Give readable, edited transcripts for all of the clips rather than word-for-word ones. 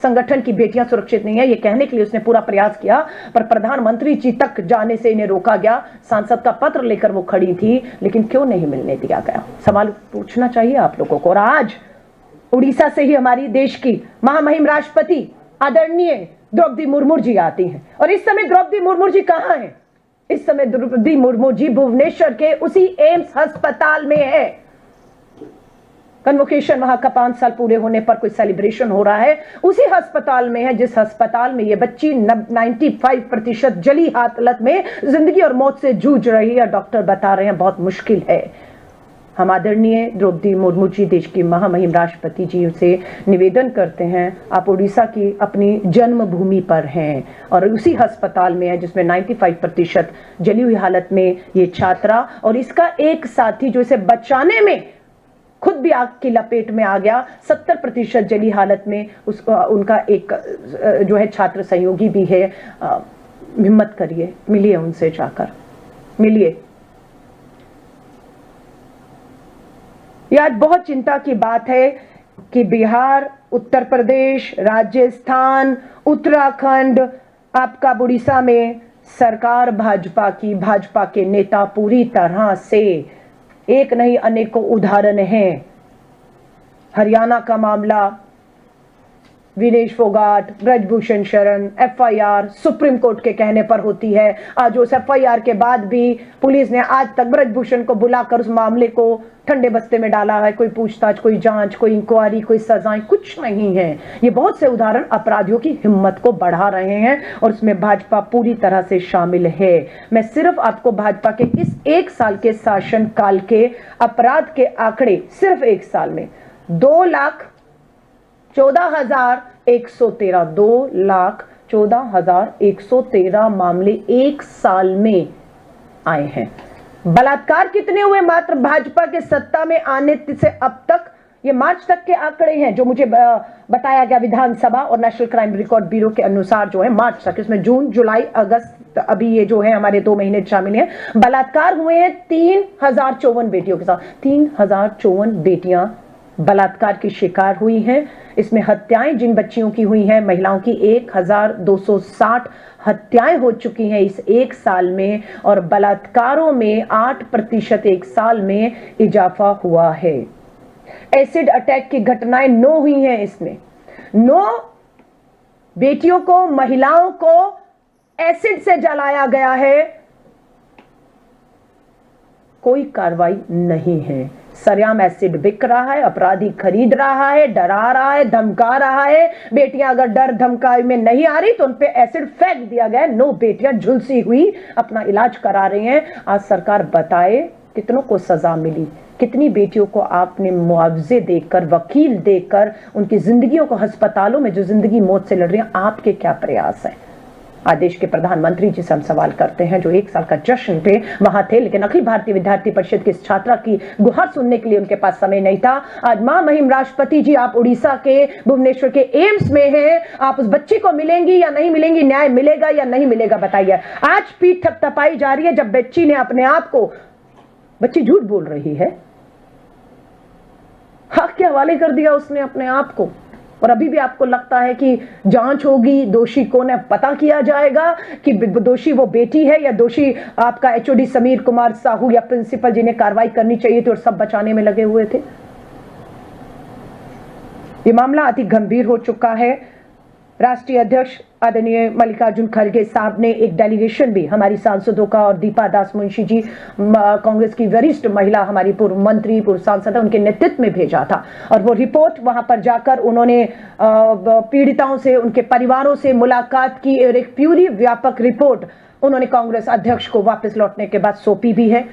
संगठन की बेटियां सुरक्षित नहीं है, ये कहने के लिए उसने पूरा प्रयास किया, पर प्रधानमंत्री जी तक जाने से इन्हें रोका गया। सांसद का पत्र लेकर वो खड़ी थी, लेकिन क्यों नहीं मिलने दिया गया? सवाल पूछना चाहिए आप लोगों को। और आज उड़ीसा से ही हमारी देश की महामहिम राष्ट्रपति आदरणीय द्रौपदी मुर्मू जी आती हैं, और इस समय द्रौपदी मुर्मू जी कहां हैं? इस समय द्रौपदी मुर्मू जी भुवनेश्वर के उसी एम्स अस्पताल में है। कन्वोकेशन वहां का 5 साल पूरे होने पर कोई सेलिब्रेशन हो रहा है, उसी अस्पताल में है जिस अस्पताल में ये बच्ची 95% जली हालत में जिंदगी और मौत से जूझ रही है। डॉक्टर बता रहे हैं बहुत मुश्किल है। हम आदरणीय द्रौपदी मुर्मू जी, देश की महामहिम राष्ट्रपति जी से निवेदन करते हैं, आप उड़ीसा की अपनी जन्मभूमि पर हैं और उसी अस्पताल में है जिसमें 95% जली हुई हालत में ये छात्रा और इसका एक साथी जो इसे बचाने में खुद भी आग की लपेट में आ गया, 70% जली हालत में उनका एक जो है छात्र सहयोगी भी है। हिम्मत करिए, मिलिए उनसे, जाकर मिलिए। यह आज बहुत चिंता की बात है कि बिहार, उत्तर प्रदेश, राजस्थान, उत्तराखंड, आपका उड़ीसा में सरकार भाजपा के नेता पूरी तरह से, एक नहीं अनेकों उदाहरण हैं। हरियाणा का मामला, Vinesh Phogat, Brijbhushan Sharan, FIR supreme court के कहने पर होती है। आज उस एफआईआर के बाद भी पुलिस ने आज तक ब्रजभूषण को बुलाकर उस मामले को ठंडे बस्ते में डाला है। कोई पूछताछ, कोई जांच, कोई इंक्वायरी, कोई सजाएं, कुछ नहीं है। ये बहुत से उदाहरण अपराधियों की हिम्मत को बढ़ा रहे हैं और उसमें भाजपा पूरी तरह से शामिल है। मैं सिर्फ आपको भाजपा के इस 1 साल के शासन काल के अपराध के आंकड़े, सिर्फ 1 साल में 2,14,113 मामले 1 साल में आए हैं। बलात्कार कितने हुए मात्र भाजपा के सत्ता में आने से अब तक? ये मार्च तक के आंकड़े हैं जो मुझे बताया गया विधानसभा और नेशनल क्राइम रिकॉर्ड ब्यूरो के अनुसार, जो है मार्च तक, इसमें जून, जुलाई, अगस्त, अभी ये जो है हमारे 2 महीने शामिल हैं। बलात्कार हुए हैं 3054 बेटियों के साथ। 3054 बेटियां बलात्कार की शिकार हुई हैं। इसमें हत्याएं जिन बच्चियों की हुई हैं, महिलाओं की 1260 हत्याएं हो चुकी हैं इस 1 साल में, और बलात्कारों में 8% 1 साल में इजाफा हुआ है। एसिड अटैक की घटनाएं 9 हुई हैं। इसमें 9 बेटियों को, महिलाओं को एसिड से जलाया गया है। कोई कार्रवाई नहीं है। सरेआम एसिड बिक रहा है, अपराधी खरीद रहा है, डरा रहा है, धमका रहा है। बेटियां अगर डर धमकाई में नहीं आ रही तो उन पे एसिड फेंक दिया गया। 9 बेटियां झुलसी हुई अपना इलाज करा रही हैं। आज सरकार बताए कितनों को सजा मिली, कितनी बेटियों को आपने मुआवजे देकर, वकील देकर उनकी जिंदगियों को, अस्पतालों में जो जिंदगी मौत से लड़ रही है, आपके क्या प्रयास है? आज देश के प्रधानमंत्री जी से हम सवाल करते हैं, जो 1 साल का जश्न पे वहां थे, लेकिन अखिल भारतीय विद्यार्थी परिषद की इस छात्रा की गुहार सुनने के लिए उनके पास समय नहीं था। आज महामहिम राष्ट्रपति जी, आप उड़ीसा के भुवनेश्वर के एम्स में हैं, आप उस बच्ची को मिलेंगी या नहीं मिलेंगी? न्याय मिलेगा या नहीं मिलेगा, बताइए। आज पीठ थपथपाई जा रही है जब बच्ची ने अपने आप को, बच्ची झूठ बोल रही है, हक के हवाले कर दिया उसने अपने आप को, और अभी भी आपको लगता है कि जांच होगी, दोषी कौन है पता किया जाएगा कि दोषी वो बेटी है या दोषी आपका एचओडी समीर कुमार साहू या प्रिंसिपल, जिन्हें कार्रवाई करनी चाहिए थी और सब बचाने में लगे हुए थे। ये मामला अति गंभीर हो चुका है। राष्ट्रीय अध्यक्ष आदरणीय मल्लिकार्जुन खड़गे साहब ने एक डेलीगेशन भी हमारी सांसदों का, और दीपा दास मुंशी जी, कांग्रेस की वरिष्ठ महिला, हमारी पूर्व मंत्री, पूर्व सांसद, उनके नेतृत्व में भेजा था, और वो रिपोर्ट वहां पर जाकर उन्होंने पीड़िताओं से, उनके परिवारों से मुलाकात की और एक पूरी व्यापक रिपोर्ट उन्होंने कांग्रेस अध्यक्ष को वापस लौटने के बाद सौंपी भी है।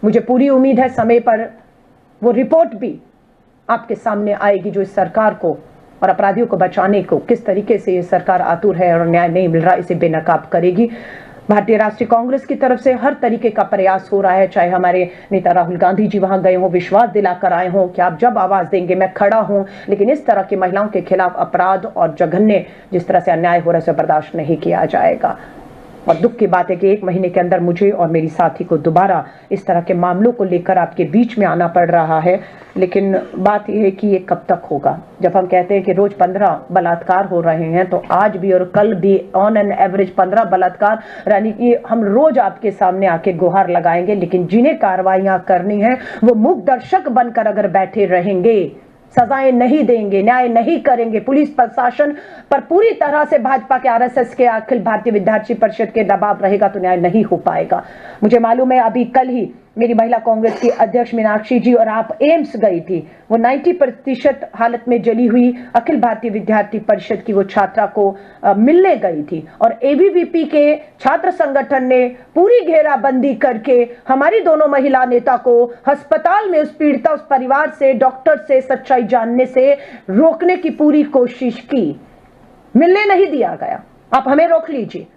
मुझे पूरी उम्मीद है समय पर वो रिपोर्ट भी आपके सामने आएगी, जो इस सरकार को और अपराधियों को बचाने को, किस तरीके से ये सरकार आतुर है और न्याय नहीं मिल रहा, इसे बेनकाब करेगी। भारतीय राष्ट्रीय कांग्रेस की तरफ से हर तरीके का प्रयास हो रहा है, चाहे हमारे नेता राहुल गांधी जी वहां गए हों, विश्वास दिलाकर आए हों कि आप जब आवाज देंगे मैं खड़ा हूं, लेकिन इस तरह की महिलाओं के खिलाफ अपराध और जघन्य जिस तरह से अन्याय हो रहा है, उसे बर्दाश्त नहीं किया जाएगा। और दुख की बात है कि 1 महीने के अंदर मुझे और मेरी साथी को दोबारा इस तरह के मामलों को लेकर आपके बीच में आना पड़ रहा है। लेकिन बात यह है कि ये कब तक होगा? जब हम कहते हैं कि रोज 15 बलात्कार हो रहे हैं, तो आज भी और कल भी ऑन एन एवरेज 15 बलात्कार, यानी कि हम रोज आपके सामने आके गुहार लगाएंगे, लेकिन जिन्हें कार्रवाइयां करनी है वो मूक दर्शक बनकर अगर बैठे रहेंगे, सजाएं नहीं देंगे, न्याय नहीं करेंगे, पुलिस प्रशासन पर पूरी तरह से भाजपा के, आरएसएस के, अखिल भारतीय विद्यार्थी परिषद के दबाव रहेगा, तो न्याय नहीं हो पाएगा। मुझे मालूम है अभी कल ही मेरी महिला कांग्रेस की अध्यक्ष मीनाक्षी जी और आप एम्स गई थी। वो 90% हालत में जली हुई अखिल भारतीय विद्यार्थी परिषद की वो छात्रा को मिलने गई थी, और एबीवीपी के छात्र संगठन ने पूरी घेराबंदी करके हमारी दोनों महिला नेता को अस्पताल में उस पीड़िता, उस परिवार से, डॉक्टर से सच्चाई जानने से रोकने की पूरी कोशिश की। मिलने नहीं दिया गया। आप हमें रोक लीजिए,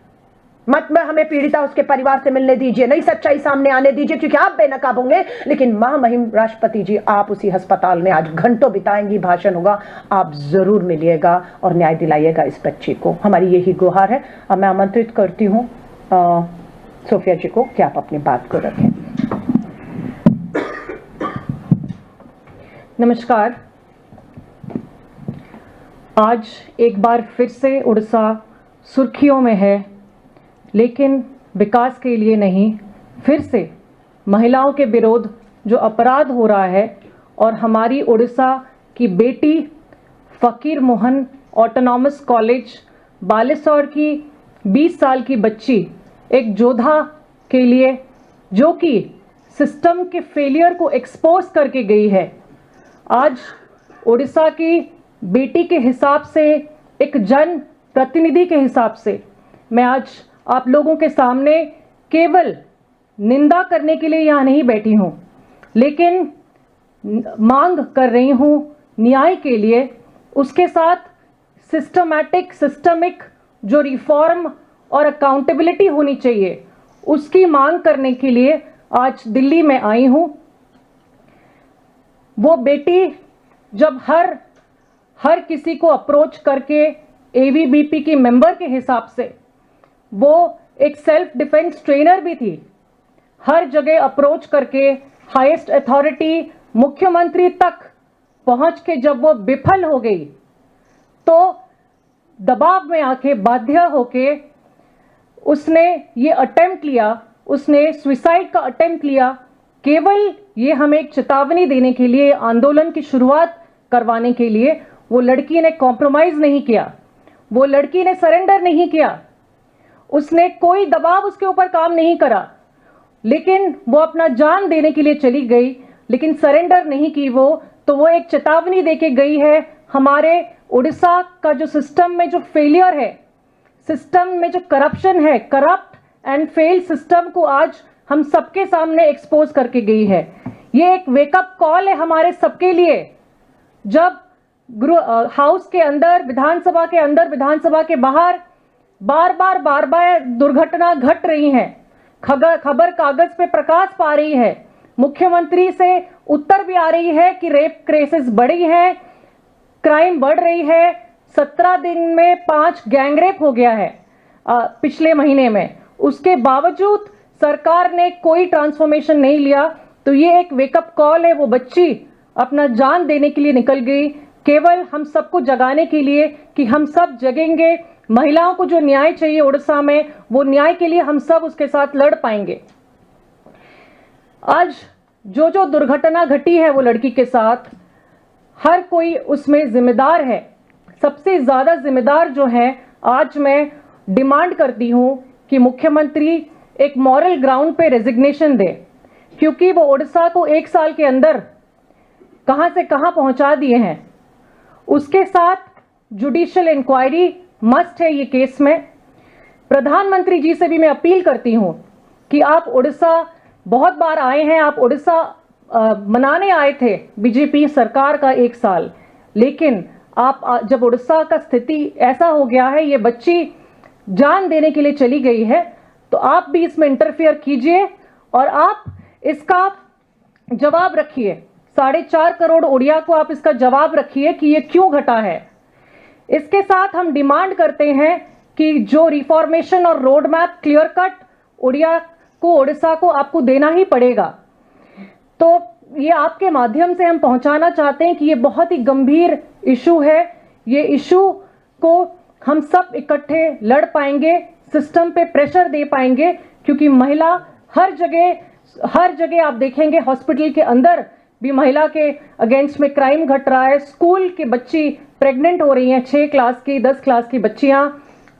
मत में हमें पीड़िता उसके परिवार से मिलने दीजिए, नई सच्चाई सामने आने दीजिए, क्योंकि आप बेनकाब होंगे। लेकिन महामहिम राष्ट्रपति जी, आप उसी अस्पताल में आज घंटों बिताएंगी, भाषण होगा, आप जरूर मिलिएगा और न्याय दिलाइएगा इस बच्चे को। हमारी यही गुहार है। अब मैं आमंत्रित करती हूँ सोफिया जी को कि आप अपनी बात को रखें। नमस्कार। आज एक बार फिर से उड़ीसा सुर्खियों में है, लेकिन विकास के लिए नहीं। फिर से महिलाओं के विरोध जो अपराध हो रहा है, और हमारी उड़ीसा की बेटी फकीर मोहन ऑटोनॉमस कॉलेज बालेश्वर की 20 साल की बच्ची एक योद्धा के लिए, जो कि सिस्टम के फेलियर को एक्सपोज करके गई है। आज उड़ीसा की बेटी के हिसाब से, एक जन प्रतिनिधि के हिसाब से, मैं आज आप लोगों के सामने केवल निंदा करने के लिए यहाँ नहीं बैठी हूँ, लेकिन मांग कर रही हूँ न्याय के लिए। उसके साथ सिस्टमिक जो रिफॉर्म और अकाउंटेबिलिटी होनी चाहिए, उसकी मांग करने के लिए आज दिल्ली में आई हूँ। वो बेटी जब हर किसी को अप्रोच करके, एबीवीपी की मेंबर के हिसाब से, वो एक सेल्फ डिफेंस ट्रेनर भी थी, हर जगह अप्रोच करके हाईएस्ट अथॉरिटी मुख्यमंत्री तक पहुंच के जब वो विफल हो गई, तो दबाव में आके बाध्य होके उसने ये अटेम्प्ट लिया, उसने सुसाइड का अटेम्प्ट लिया, केवल ये हमें एक चेतावनी देने के लिए, आंदोलन की शुरुआत करवाने के लिए। वो लड़की ने कॉम्प्रोमाइज नहीं किया, वो लड़की ने सरेंडर नहीं किया, उसने कोई दबाव उसके ऊपर काम नहीं करा, लेकिन वो अपना जान देने के लिए चली गई, लेकिन सरेंडर नहीं की वो। तो वो एक चेतावनी देके गई है। हमारे उड़ीसा का जो सिस्टम में जो फेलियर है, सिस्टम में जो करप्शन है, करप्ट एंड फेल सिस्टम को आज हम सबके सामने एक्सपोज करके गई है। ये एक वेकअप कॉल है हमारे सबके लिए। जब हाउस के अंदर, विधानसभा के अंदर, विधानसभा के बाहर बार बार दुर्घटना घट रही हैं, खबर कागज पे प्रकाश पा रही है, मुख्यमंत्री से उत्तर भी आ रही है कि रेप केसेस बढ़ी हैं, क्राइम बढ़ रही है। 17 दिन में 5 गैंगरेप हो गया है पिछले महीने में। उसके बावजूद सरकार ने कोई ट्रांसफॉर्मेशन नहीं लिया। तो ये एक वेकअप कॉल है। वो बच्ची अपना जान देने के लिए निकल गई, केवल हम सबको जगाने के लिए कि हम सब जगेंगे। महिलाओं को जो न्याय चाहिए उड़ीसा में, वो न्याय के लिए हम सब उसके साथ लड़ पाएंगे। आज जो दुर्घटना घटी है वो लड़की के साथ, हर कोई उसमें जिम्मेदार है। सबसे ज्यादा जिम्मेदार जो है, आज मैं डिमांड करती हूं कि मुख्यमंत्री एक मॉरल ग्राउंड पे रेजिग्नेशन दे, क्योंकि वो उड़ीसा को 1 साल के अंदर कहां से कहां पहुंचा दिए हैं। उसके साथ जुडिशियल इंक्वायरी मस्ट है ये केस में। प्रधानमंत्री जी से भी मैं अपील करती हूं कि आप उड़ीसा बहुत बार आए हैं, आप उड़ीसा मनाने आए थे बीजेपी सरकार का 1 साल, लेकिन आप जब उड़ीसा का स्थिति ऐसा हो गया है, ये बच्ची जान देने के लिए चली गई है, तो आप भी इसमें इंटरफियर कीजिए और आप इसका जवाब रखिए। 4.5 करोड़ उड़िया को आप इसका जवाब रखिए कि ये क्यों घटा है। इसके साथ हम डिमांड करते हैं कि जो रिफॉर्मेशन और road map clear cut Orissa को आपको देना ही पड़ेगा। तो ये आपके माध्यम से हम पहुंचाना चाहते हैं कि ये बहुत ही गंभीर इशू है। ये इशू को हम सब इकट्ठे लड़ पाएंगे, सिस्टम पे प्रेशर दे पाएंगे, क्योंकि महिला हर जगह आप देखेंगे, हॉस्पिटल के अंदर भी महिला के अगेंस्ट में क्राइम घट रहा है। स्कूल की बच्ची प्रेग्नेंट हो रही हैं, 6 क्लास की 10 क्लास की बच्चियां।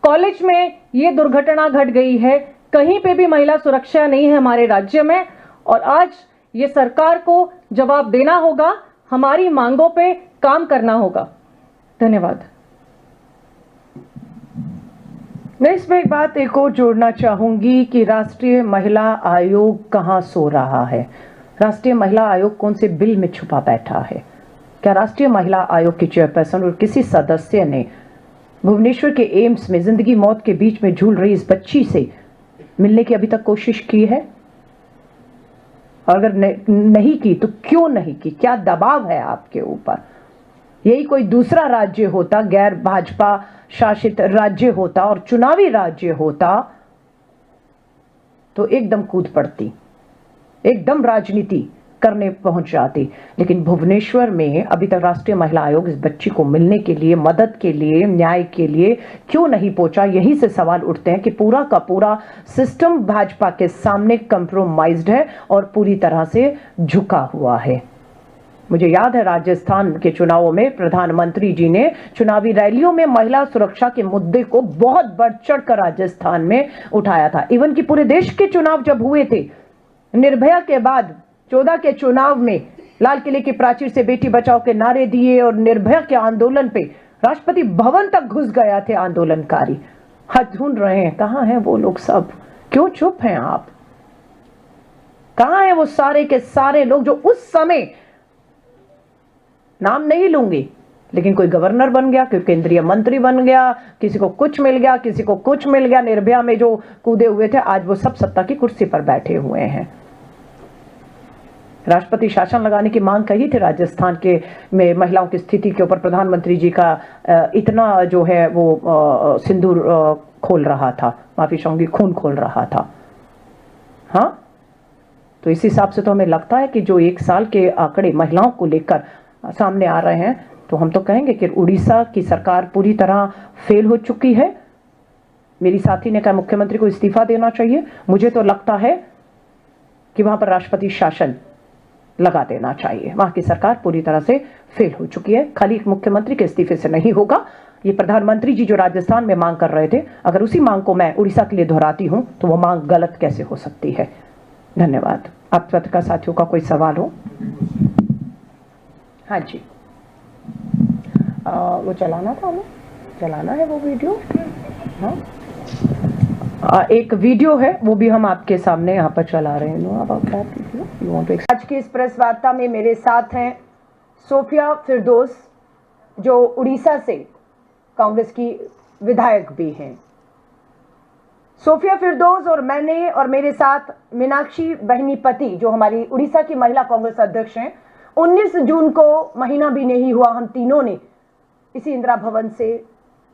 कॉलेज में ये दुर्घटना घट गई है। कहीं पे भी महिला सुरक्षा नहीं है हमारे राज्य में, और आज ये सरकार को जवाब देना होगा, हमारी मांगों पे काम करना होगा। धन्यवाद। मैं इसमें एक बात एक और जोड़ना चाहूंगी कि राष्ट्रीय महिला आयोग कहां सो रहा है। राष्ट्रीय महिला आयोग कौन से बिल में छुपा बैठा है? क्या राष्ट्रीय महिला आयोग की चेयरपर्सन और किसी सदस्य ने भुवनेश्वर के एम्स में जिंदगी मौत के बीच में झूल रही इस बच्ची से मिलने की अभी तक कोशिश की है? और अगर नहीं की तो क्यों नहीं की? क्या दबाव है आपके ऊपर? यही कोई दूसरा राज्य होता, गैर भाजपा शासित राज्य होता और चुनावी राज्य होता, तो एकदम कूद पड़ती, एकदम राजनीति करने पहुंच जाती। लेकिन भुवनेश्वर में अभी तक राष्ट्रीय महिला आयोग इस बच्ची को मिलने के लिए, मदद के लिए, न्याय के लिए क्यों नहीं पहुंचा? यही से सवाल उठते हैं कि पूरा का पूरा सिस्टम भाजपा के सामने कंप्रोमाइज्ड है और पूरी तरह से झुका हुआ है। मुझे याद है राजस्थान के चुनावों में प्रधानमंत्री जी ने चुनावी रैलियों में महिला सुरक्षा के मुद्दे को बहुत बढ़ चढ़कर राजस्थान में उठाया था। इवन कि पूरे देश के चुनाव जब हुए थे, निर्भया के बाद 14 के चुनाव में लाल किले की प्राचीर से बेटी बचाओ के नारे दिए और निर्भया के आंदोलन पे राष्ट्रपति भवन तक घुस गया थे आंदोलनकारी। हाथ ढूंढ रहे हैं, कहां हैं वो लोग सब? क्यों चुप हैं आप? कहां हैं वो सारे के सारे लोग जो उस समय, नाम नहीं लूंगी, लेकिन कोई गवर्नर बन गया, कोई केंद्रीय मंत्री बन गया, किसी को कुछ मिल गया, किसी को कुछ मिल गया, निर्भया में जो कूदे हुए थे आज वो सब सत्ता की कुर्सी पर बैठे हुए हैं। राष्ट्रपति शासन लगाने की मांग कही थी राजस्थान के में महिलाओं की स्थिति के ऊपर। प्रधानमंत्री जी का इतना जो है वो सिंदूर खोल रहा था, माफी चाहूंगी, खून खोल रहा था। हाँ, तो इस हिसाब से तो हमें लगता है कि जो 1 साल के आंकड़े महिलाओं को लेकर सामने आ रहे हैं, तो हम तो कहेंगे कि उड़ीसा की सरकार पूरी तरह फेल हो चुकी है। मेरी साथी ने कहा मुख्यमंत्री को इस्तीफा देना चाहिए। मुझे तो लगता है कि वहां पर राष्ट्रपति शासन लगा देना चाहिए। वहां की सरकार पूरी तरह से फेल हो चुकी है। खाली मुख्यमंत्री के इस्तीफे से नहीं होगा। ये प्रधानमंत्री जी जो राजस्थान में मांग कर रहे थे, अगर उसी मांग को मैं उड़ीसा के लिए दोहराती हूं तो वो मांग गलत कैसे हो सकती है? धन्यवाद। आप पत्रकार साथियों का कोई सवाल हो? हाँ जी, वो चलाना था, हमें चलाना है वो वीडियो। हाँ, एक वीडियो है वो भी हम आपके सामने यहाँ पर चला रहे हैं। आज की इस प्रेस वार्ता में मेरे साथ हैं सोफिया फिरदौस, जो उड़ीसा से कांग्रेस की विधायक भी हैं। सोफिया फिरदौस और मैंने और मेरे साथ मीनाक्षी बहनीपति, जो हमारी उड़ीसा की महिला कांग्रेस अध्यक्ष हैं, 19 जून को महीना भी नहीं हुआ, हम तीनों ने इसी इंदिरा भवन से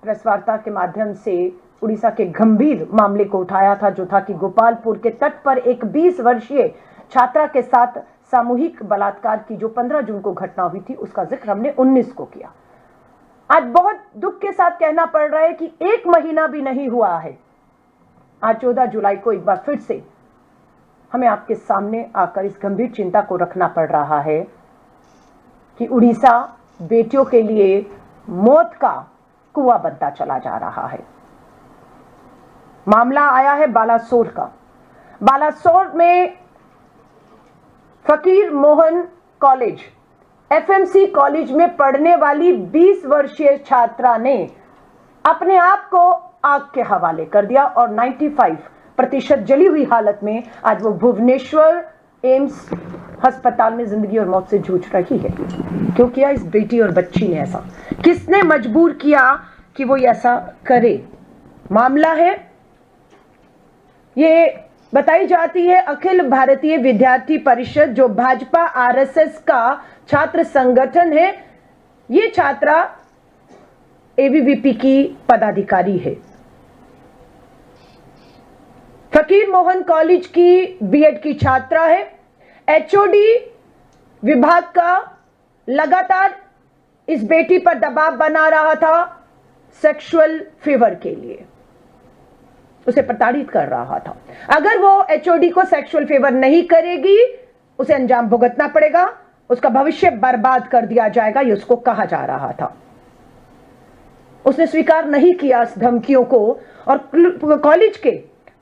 प्रेस वार्ता के माध्यम से उड़ीसा के गंभीर मामले को उठाया था, जो था कि गोपालपुर के तट पर एक 20 वर्षीय छात्रा के साथ सामूहिक बलात्कार की जो 15 जून को घटना हुई थी, उसका जिक्र हमने 19 को किया। आज बहुत दुख के साथ कहना पड़ रहा है कि 1 महीना भी नहीं हुआ है, आज 14 जुलाई को एक बार फिर से हमें आपके सामने आकर इस गंभीर चिंता को रखना पड़ रहा है कि उड़ीसा बेटियों के लिए मौत का कुआं बनता चला जा रहा है। मामला आया है बालासोर का। बालासोर में फकीर मोहन कॉलेज, एफएमसी कॉलेज में पढ़ने वाली 20 वर्षीय छात्रा ने अपने आप को आग के हवाले कर दिया और 95% जली हुई हालत में आज वो भुवनेश्वर एम्स अस्पताल में जिंदगी और मौत से जूझ रही है। क्यों किया इस बेटी और बच्ची ने ऐसा? किसने मजबूर किया कि वो ऐसा करे? मामला है, ये बताई जाती है अखिल भारतीय विद्यार्थी परिषद, जो भाजपा आरएसएस का छात्र संगठन है। ये छात्रा एबीवीपी की पदाधिकारी है। फकीर मोहन कॉलेज की बीएड की छात्रा है। एचओडी विभाग का लगातार इस बेटी पर दबाव बना रहा था सेक्सुअल फेवर के लिए, उसे प्रताड़ित कर रहा था। अगर वो एचओडी को सेक्सुअल फेवर नहीं करेगी उसे अंजाम भुगतना पड़ेगा, उसका भविष्य बर्बाद कर दिया जाएगा, ये उसको कहा जा रहा था। उसने स्वीकार नहीं किया इस धमकियों को और कॉलेज के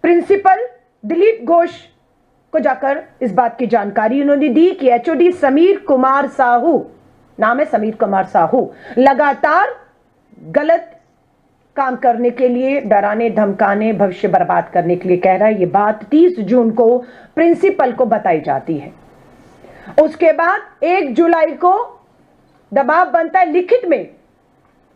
प्रिंसिपल दिलीप घोष को जाकर इस बात की जानकारी उन्होंने दी कि एचओडी समीर कुमार साहू, नाम है समीर कुमार साहू, लगातार गलत काम करने के लिए, डराने धमकाने, भविष्य बर्बाद करने के लिए कह रहा है। यह बात 30 जून को प्रिंसिपल को बताई जाती है। उसके बाद 1 जुलाई को दबाव बनता है लिखित में।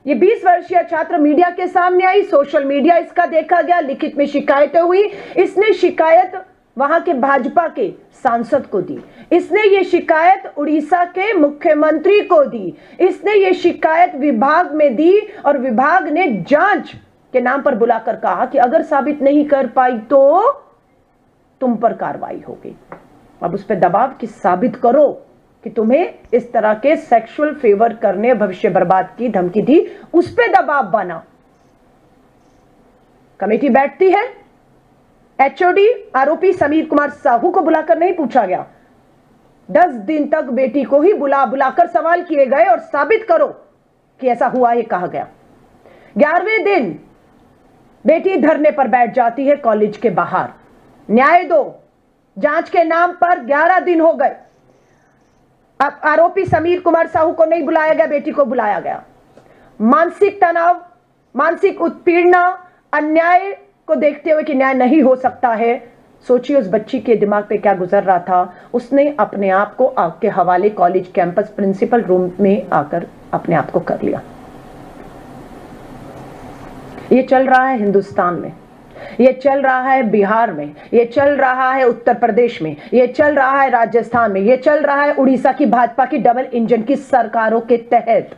ये 20 वर्षीय छात्र मीडिया के सामने आई, सोशल मीडिया इसका देखा गया, लिखित में शिकायतें हुई। इसने शिकायत वहां के भाजपा के सांसद को दी, इसने ये शिकायत उड़ीसा के मुख्यमंत्री को दी, इसने ये शिकायत विभाग में दी और विभाग ने जांच के नाम पर बुलाकर कहा कि अगर साबित नहीं कर पाई तो तुम पर कार्रवाई होगी। अब उस पर दबाव कि साबित करो कि तुम्हें इस तरह के सेक्सुअल फेवर करने, भविष्य बर्बाद की धमकी दी, उस पर दबाव बना। कमेटी बैठती है, एचओडी आरोपी समीर कुमार साहू को बुलाकर नहीं पूछा गया। 10 दिन तक बेटी को ही बुलाकर सवाल किए गए और साबित करो कि ऐसा हुआ, यह कहा गया। 11वें दिन बेटी धरने पर बैठ जाती है कॉलेज के बाहर, न्याय दो, जांच के नाम पर 11 दिन हो गए। अब आरोपी समीर कुमार साहू को नहीं बुलाया गया, बेटी को बुलाया गया। मानसिक तनाव, मानसिक उत्पीड़ना, अन्याय को देखते हुए कि न्याय नहीं हो सकता है, सोचिए उस बच्ची के दिमाग पे क्या गुजर रहा था। उसने अपने आप को आग के हवाले कॉलेज कैंपस प्रिंसिपल रूम में आकर अपने आप को कर लिया। ये चल रहा है हिंदुस्तान में, ये चल रहा है बिहार में, ये चल रहा है उत्तर प्रदेश में, ये चल रहा है राजस्थान में, ये चल रहा है उड़ीसा की भाजपा की डबल इंजन की सरकारों के तहत।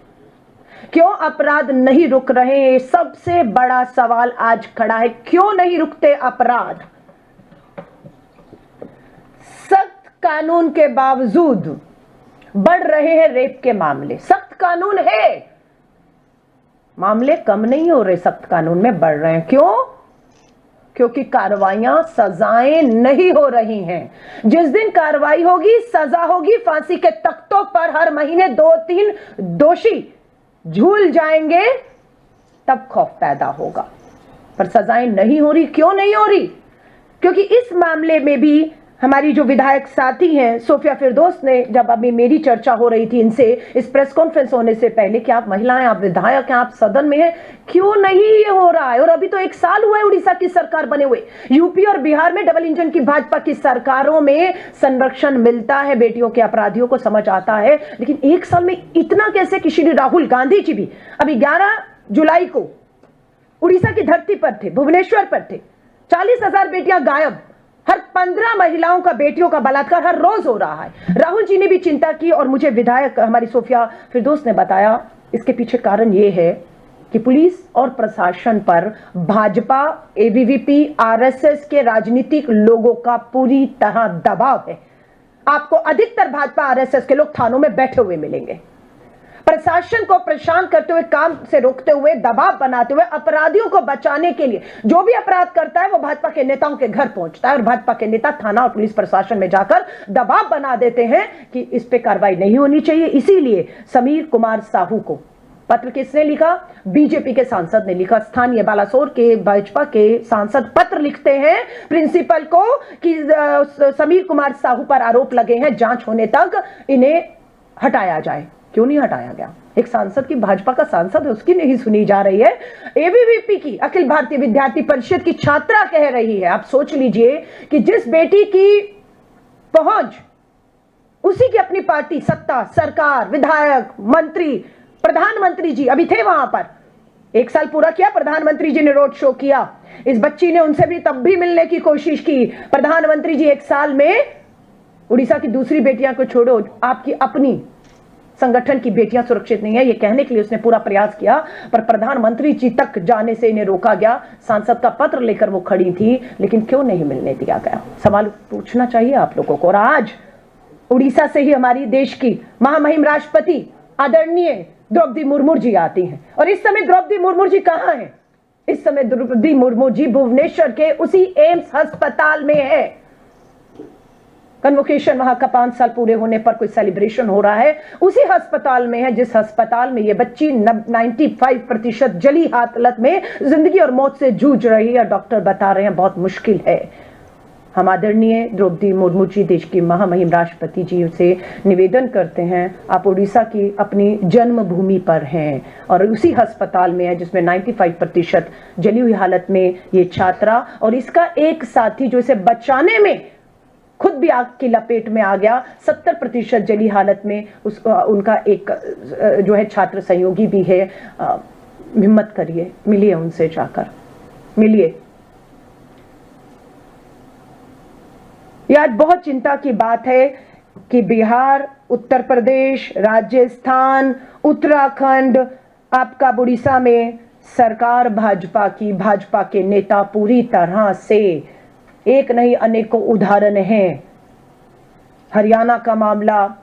क्यों अपराध नहीं रुक रहे हैं? सबसे बड़ा सवाल आज खड़ा है, क्यों नहीं रुकते अपराध? सख्त कानून के बावजूद बढ़ रहे हैं रेप के मामले। सख्त कानून है, मामले कम नहीं हो रहे, सख्त कानून में बढ़ रहे हैं। क्यों? क्योंकि कार्रवाइयां, सजाएं नहीं हो रही हैं। जिस दिन कार्रवाई होगी, सजा होगी, फांसी के तख्तों पर हर महीने 2-3 दोषी झूल जाएंगे, तब खौफ पैदा होगा। पर सजाएं नहीं हो रही। क्यों नहीं हो रही? क्योंकि इस मामले में भी हमारी जो विधायक साथी हैं सोफिया फिरदौस ने, जब अभी मेरी चर्चा हो रही थी इनसे इस प्रेस कॉन्फ्रेंस होने से पहले कि आप महिलाएं, आप विधायक हैं, आप सदन में हैं, क्यों नहीं ये हो रहा है? और अभी तो 1 साल हुआ है उड़ीसा की सरकार बने हुए। यूपी और बिहार में डबल इंजन की भाजपा की सरकारों में संरक्षण मिलता है, बेटियों के अपराधियों को समझ आता है, लेकिन 1 साल में इतना कैसे? कि श्री राहुल गांधी जी भी अभी 11 जुलाई को उड़ीसा की धरती पर थे, भुवनेश्वर पर थे। 40,000 बेटियां गायब, हर 15 महिलाओं का, बेटियों का बलात्कार हर रोज हो रहा है। राहुल जी ने भी चिंता की और मुझे विधायक हमारी सोफिया फिरदौस ने बताया इसके पीछे कारण यह है कि पुलिस और प्रशासन पर भाजपा, एबीवीपी, आरएसएस के राजनीतिक लोगों का पूरी तरह दबाव है। आपको अधिकतर भाजपा आरएसएस के लोग थानों में बैठे हुए मिलेंगे। प्रशासन को परेशान करते हुए, काम से रोकते हुए, दबाव बनाते हुए, अपराधियों को बचाने के लिए जो भी अपराध करता है वो भाजपा के नेताओं के घर पहुंचता है और भाजपा के नेता थाना और पुलिस प्रशासन में जाकर दबाव बना देते हैं कि इस पे कार्रवाई नहीं होनी चाहिए। इसीलिए समीर कुमार साहू को पत्र किसने लिखा? बीजेपी के सांसद ने लिखा। स्थानीय बालासोर के भाजपा के सांसद पत्र लिखते हैं प्रिंसिपल को कि समीर कुमार साहू पर आरोप लगे हैं, जांच होने तक इन्हें हटाया जाए। क्यों नहीं हटाया गया? एक सांसद की, भाजपा का सांसद है, उसकी नहीं सुनी जा रही है। एबीवीपी की, अखिल भारतीय विद्यार्थी परिषद की छात्रा कह रही है। आप सोच लीजिए कि जिस बेटी की पहुंच, उसी की अपनी पार्टी, सत्ता, सरकार, विधायक, मंत्री, प्रधानमंत्री जी अभी थे वहां पर। 1 साल पूरा किया, प्रधानमंत्री जी ने रोड शो किया। इस बच्ची ने उनसे भी तब भी मिलने की कोशिश की। प्रधानमंत्री जी 1 साल में, उड़ीसा की दूसरी बेटियां को छोड़ो, आपकी अपनी संगठन की बेटियां सुरक्षित नहीं है, ये कहने के लिए उसने पूरा प्रयास किया, पर प्रधानमंत्री जी तक जाने से इन्हें रोका गया। सांसद का पत्र लेकर वो खड़ी थी, लेकिन क्यों नहीं मिलने दिया गया? सवाल पूछना चाहिए आप लोगों को। और आज उड़ीसा से ही हमारी देश की महामहिम राष्ट्रपति आदरणीय द्रौपदी मुर्मू जी आती हैं, और इस समय द्रौपदी मुर्मू जी कहां हैं? इस समय द्रौपदी मुर्मू जी भुवनेश्वर के उसी एम्स अस्पताल में है। कन्वोकेशन वहां का 5 साल पूरे होने पर कोई सेलिब्रेशन हो रहा है, उसी अस्पताल में है जिस अस्पताल में ये बच्ची 95% जली हालत में जिंदगी और मौत से जूझ रही है। डॉक्टर बता रहे हैं बहुत मुश्किल है। हम आदरणीय द्रौपदी मुर्मू जी, देश की महामहिम राष्ट्रपति जी से निवेदन करते हैं, आप उड़ीसा की अपनी जन्मभूमि पर हैं और उसी अस्पताल में है जिसमें 95% जली हुई हालत में ये छात्रा और इसका एक साथी जो इसे बचाने में खुद भी आग की लपेट में आ गया, 70% जली हालत में उनका एक जो है छात्र सहयोगी भी है। हिम्मत करिए, मिलिए उनसे, जाकर मिलिए। यह आज बहुत चिंता की बात है कि बिहार, उत्तर प्रदेश, राजस्थान, उत्तराखंड, आपका उड़ीसा में सरकार भाजपा के नेता पूरी तरह से, एक नहीं अनेकों उदाहरण हैं। हरियाणा का मामला,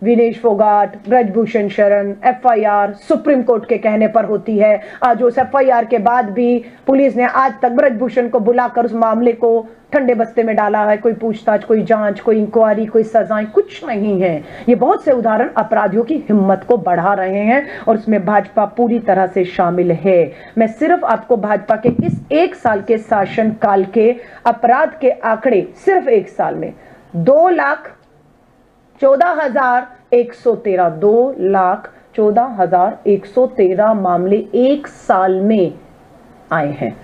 Vinesh Phogat, Brijbhushan Sharan, FIR supreme court के कहने पर होती है। आज उस एफआईआर के बाद भी पुलिस ने आज तक ब्रजभूषण को बुलाकर उस मामले को ठंडे बस्ते में डाला है। कोई पूछताछ, कोई जांच, कोई इंक्वायरी, कोई सजाएं, कुछ नहीं है। ये बहुत से उदाहरण अपराधियों की हिम्मत को बढ़ा रहे हैं और उसमें भाजपा पूरी तरह से शामिल है। मैं सिर्फ आपको भाजपा के इस 1 साल के शासन काल के अपराध के आंकड़े, सिर्फ 1 साल में 2,14,113 मामले 1 साल में आए हैं।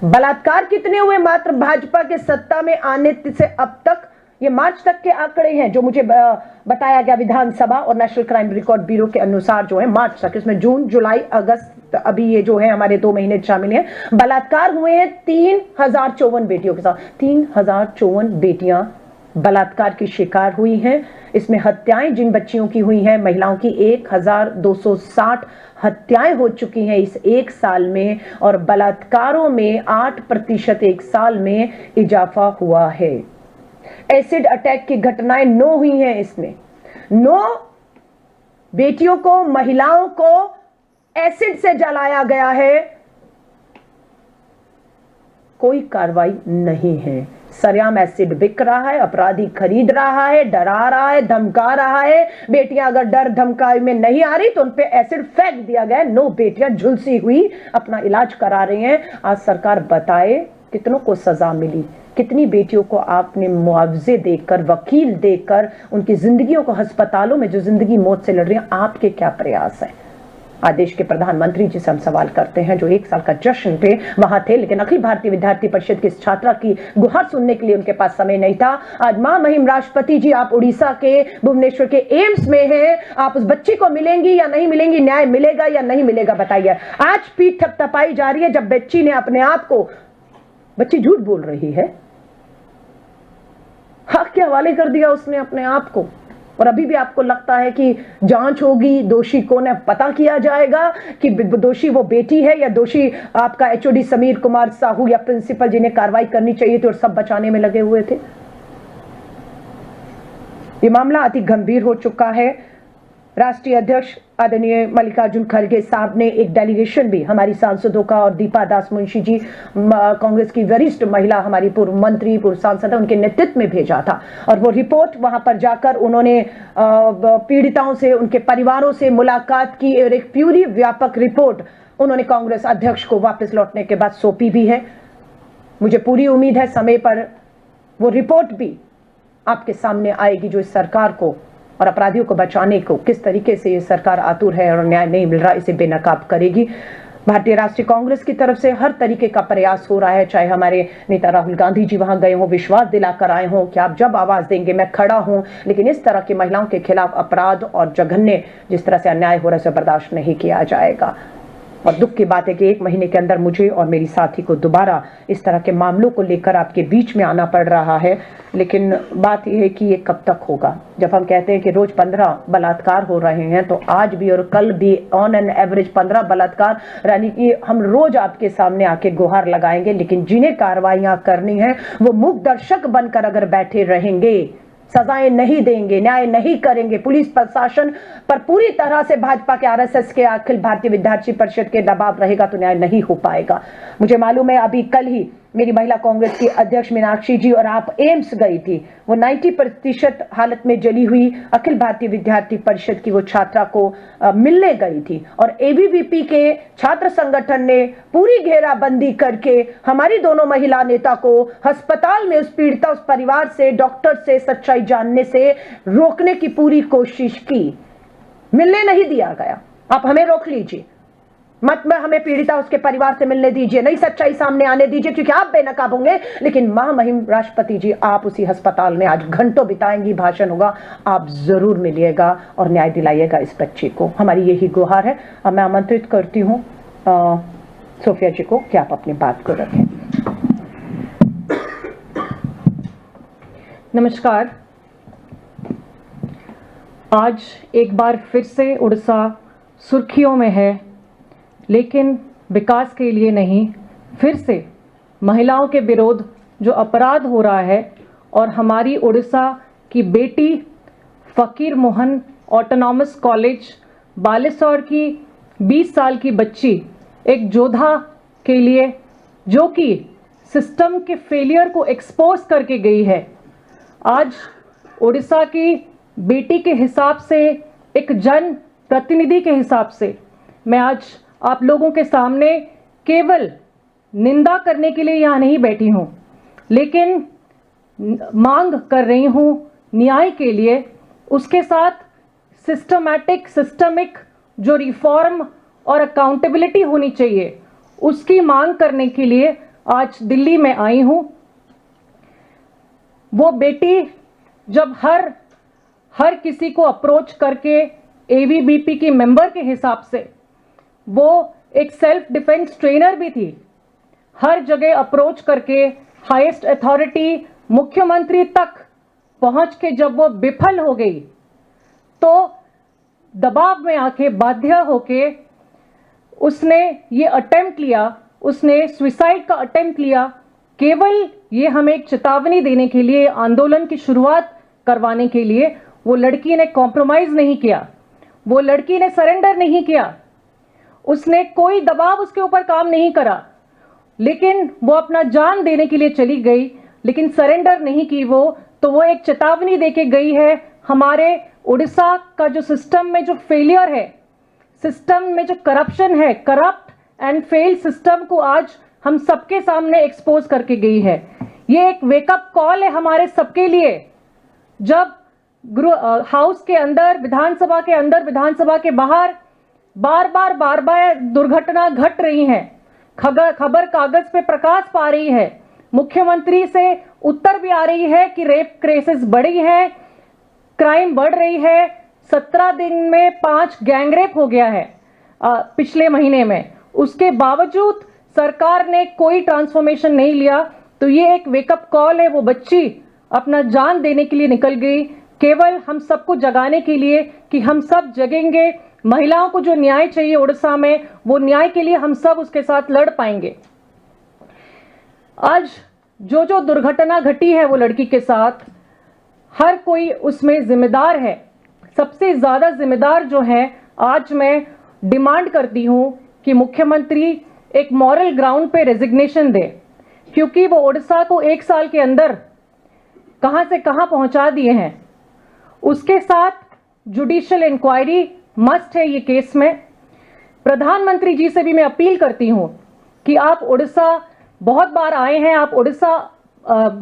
बलात्कार कितने हुए मात्र भाजपा के सत्ता में आने से अब तक? ये मार्च तक के आंकड़े हैं जो मुझे बताया गया विधानसभा और नेशनल क्राइम रिकॉर्ड ब्यूरो के अनुसार, जो है मार्च तक, इसमें जून, जुलाई, अगस्त, अभी ये जो है हमारे 2 महीने शामिल हैं। बलात्कार हुए हैं 3054 बेटियों के साथ। 3054 बेटियां बलात्कार की शिकार हुई हैं। इसमें हत्याएं जिन बच्चियों की हुई हैं, महिलाओं की 1260 हत्याएं हो चुकी हैं इस 1 साल में, और बलात्कारों में 8% 1 साल में इजाफा हुआ है। एसिड अटैक की घटनाएं 9 हुई हैं इसमें। 9 बेटियों को, महिलाओं को एसिड से जलाया गया है, कोई कार्रवाई नहीं है। सरेआम एसिड बिक रहा है, अपराधी खरीद रहा है, डरा रहा है, धमका रहा है। बेटियां अगर डर धमकाई में नहीं आ रही तो उन पे एसिड फेंक दिया गया। 9 बेटियां झुलसी हुई अपना इलाज करा रही हैं। आज सरकार बताए कितनों को सजा मिली, कितनी बेटियों को आपने मुआवजे देकर, वकील देकर, उनकी जिंदगियों को, अस्पतालों में जो जिंदगी मौत से लड़ रही है, आपके क्या प्रयास है? आज देश के प्रधानमंत्री जी से हम सवाल करते हैं, जो 1 साल का जश्न पे वहां थे, लेकिन अखिल भारतीय विद्यार्थी परिषद की इस छात्रा की गुहार सुनने के लिए उनके पास समय नहीं था। आज महामहिम राष्ट्रपति जी, आप उड़ीसा के भुवनेश्वर के एम्स में हैं, आप उस बच्ची को मिलेंगी या नहीं मिलेंगी? न्याय मिलेगा या नहीं मिलेगा, बताइए। आज पीठ थपथपाई जा रही है जब बच्ची ने अपने आप को, बच्ची झूठ बोल रही है, हक के हवाले कर दिया उसने अपने आप को, और अभी भी आपको लगता है कि जांच होगी, दोषी कौन है पता किया जाएगा, कि दोषी वो बेटी है या दोषी आपका एचओडी समीर कुमार साहू या प्रिंसिपल जिन्हें कार्रवाई करनी चाहिए थी और सब बचाने में लगे हुए थे। ये मामला अति गंभीर हो चुका है। राष्ट्रीय अध्यक्ष आदरणीय मल्लिकार्जुन खड़गे साहब ने एक डेलीगेशन भी हमारी सांसदों का, और दीपा दास मुंशी जी कांग्रेस की वरिष्ठ महिला, हमारी पूर्व मंत्री, पूर्व सांसद, उनके नेतृत्व में भेजा था, और वो रिपोर्ट वहां पर जाकर उन्होंने पीड़िताओं से, उनके परिवारों से मुलाकात की और एक पूरी व्यापक रिपोर्ट उन्होंने कांग्रेस अध्यक्ष को वापस लौटने के बाद सौंपी भी है। मुझे पूरी उम्मीद है समय पर वो रिपोर्ट भी आपके सामने आएगी, जो इस सरकार को और अपराधियों को बचाने को, किस तरीके से ये सरकार आतुर है और न्याय नहीं मिल रहा, इसे बेनकाब करेगी। भारतीय राष्ट्रीय कांग्रेस की तरफ से हर तरीके का प्रयास हो रहा है, चाहे हमारे नेता राहुल गांधी जी वहां गए हों, विश्वास दिलाकर आए हों कि आप जब आवाज देंगे मैं खड़ा हूं, लेकिन इस तरह की महिलाओं के खिलाफ अपराध और जघन्य जिस तरह से अन्याय हो रहा है, उसे बर्दाश्त नहीं किया जाएगा। और दुख की बात है कि 1 महीने के अंदर मुझे और मेरी साथी को दोबारा इस तरह के मामलों को लेकर आपके बीच में आना पड़ रहा है। लेकिन बात यह है कि ये कब तक होगा? जब हम कहते हैं कि रोज 15 बलात्कार हो रहे हैं, तो आज भी और कल भी ऑन एन एवरेज 15 बलात्कार, यानी कि हम रोज आपके सामने आके गुहार लगाएंगे, लेकिन जिन्हें कार्रवाइयां करनी है वो मूक दर्शक बनकर अगर बैठे रहेंगे, सजाएं नहीं देंगे, न्याय नहीं करेंगे, पुलिस प्रशासन पर पूरी तरह से भाजपा के आरएसएस के अखिल भारतीय विद्यार्थी परिषद के दबाव रहेगा, तो न्याय नहीं हो पाएगा। मुझे मालूम है अभी कल ही मेरी महिला कांग्रेस की अध्यक्ष मीनाक्षी जी और आप एम्स गई थी। वो 90% हालत में जली हुई अखिल भारतीय विद्यार्थी परिषद की वो छात्रा को मिलने गई थी, और एबीवीपी के छात्र संगठन ने पूरी घेराबंदी करके हमारी दोनों महिला नेता को अस्पताल में उस पीड़िता, उस परिवार से, डॉक्टर से सच्चाई जानने से रोकने की पूरी कोशिश की। मिलने नहीं दिया गया। आप हमें रोक लीजिए, मत में हमें पीड़िता उसके परिवार से मिलने दीजिए, नई सच्चाई सामने आने दीजिए, क्योंकि आप बेनकाब होंगे। लेकिन महामहिम राष्ट्रपति जी, आप उसी अस्पताल में आज घंटों बिताएंगी, भाषण होगा, आप जरूर मिलिएगा और न्याय दिलाइएगा इस बच्चे को। हमारी यही गुहार है। अब मैं आमंत्रित करती हूँ सोफिया जी को कि आप अपनी बात को रखें। नमस्कार। आज एक बार फिर से उड़ीसा सुर्खियों में है, लेकिन विकास के लिए नहीं। फिर से महिलाओं के विरोध जो अपराध हो रहा है, और हमारी उड़ीसा की बेटी फकीर मोहन ऑटोनॉमस कॉलेज बालेश्वर की 20 साल की बच्ची एक योद्धा के लिए, जो कि सिस्टम के फेलियर को एक्सपोज करके गई है। आज उड़ीसा की बेटी के हिसाब से, एक जन प्रतिनिधि के हिसाब से, मैं आज आप लोगों के सामने केवल निंदा करने के लिए यहाँ नहीं बैठी हूँ, लेकिन मांग कर रही हूँ न्याय के लिए। उसके साथ सिस्टमिक जो रिफॉर्म और अकाउंटेबिलिटी होनी चाहिए, उसकी मांग करने के लिए आज दिल्ली में आई हूँ। वो बेटी जब हर किसी को अप्रोच करके एबीवीपी की मेंबर के हिसाब से, वो एक सेल्फ डिफेंस ट्रेनर भी थी, हर जगह अप्रोच करके हाईएस्ट अथॉरिटी मुख्यमंत्री तक पहुंच के जब वो विफल हो गई, तो दबाव में आके बाध्य होके उसने ये अटेम्प्ट लिया, उसने सुसाइड का अटेम्प्ट लिया, केवल ये हमें एक चेतावनी देने के लिए, आंदोलन की शुरुआत करवाने के लिए। वो लड़की ने कॉम्प्रोमाइज नहीं किया, वो लड़की ने सरेंडर नहीं किया, उसने कोई दबाव उसके ऊपर काम नहीं करा, लेकिन वो अपना जान देने के लिए चली गई, लेकिन सरेंडर नहीं की वो। तो वो एक चेतावनी देके गई है। हमारे उड़ीसा का जो सिस्टम में जो फेलियर है, सिस्टम में जो करप्शन है, करप्ट एंड फेल सिस्टम को आज हम सबके सामने एक्सपोज करके गई है। ये एक वेकअप कॉल है हमारे सबके लिए। जब हाउस के अंदर, विधानसभा के अंदर, विधानसभा के बाहर बार बार दुर्घटना घट रही हैं, खबर कागज पे प्रकाश पा रही है, मुख्यमंत्री से उत्तर भी आ रही है कि रेप केसेस बढ़ी है, क्राइम बढ़ रही है। 17 दिन में 5 गैंगरेप हो गया है पिछले महीने में। उसके बावजूद सरकार ने कोई ट्रांसफॉर्मेशन नहीं लिया। तो ये एक वेकअप कॉल है। वो बच्ची अपना जान देने के लिए निकल गई, केवल हम सबको जगाने के लिए कि हम सब जगेंगे। महिलाओं को जो न्याय चाहिए उड़ीसा में, वो न्याय के लिए हम सब उसके साथ लड़ पाएंगे। आज जो दुर्घटना घटी है वो लड़की के साथ, हर कोई उसमें जिम्मेदार है। सबसे ज्यादा जिम्मेदार जो है, आज मैं डिमांड करती हूं कि मुख्यमंत्री एक मॉरल ग्राउंड पे रेजिग्नेशन दे, क्योंकि वो उड़ीसा को 1 साल के अंदर कहां से कहां पहुंचा दिए हैं। उसके साथ जुडिशियल इंक्वायरी मस्ट है ये केस में। प्रधानमंत्री जी से भी मैं अपील करती हूं कि आप उड़ीसा बहुत बार आए हैं, आप उड़ीसा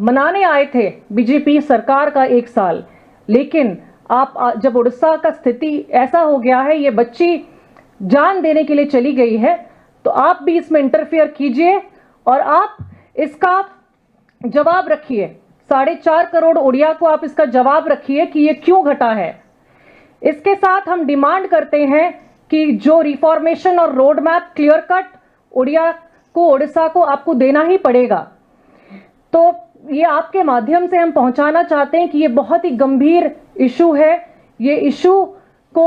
मनाने आए थे बीजेपी सरकार का 1 साल, लेकिन आप जब उड़ीसा का स्थिति ऐसा हो गया है, ये बच्ची जान देने के लिए चली गई है, तो आप भी इसमें इंटरफेयर कीजिए और आप इसका जवाब रखिए। 4.5 करोड़ उड़िया को आप इसका जवाब रखिए कि ये क्यों घटा है। इसके साथ हम डिमांड करते हैं कि जो रिफॉर्मेशन और road map clear cut Orissa को आपको देना ही पड़ेगा। तो ये आपके माध्यम से हम पहुंचाना चाहते हैं कि ये बहुत ही गंभीर इशू है। ये इशू को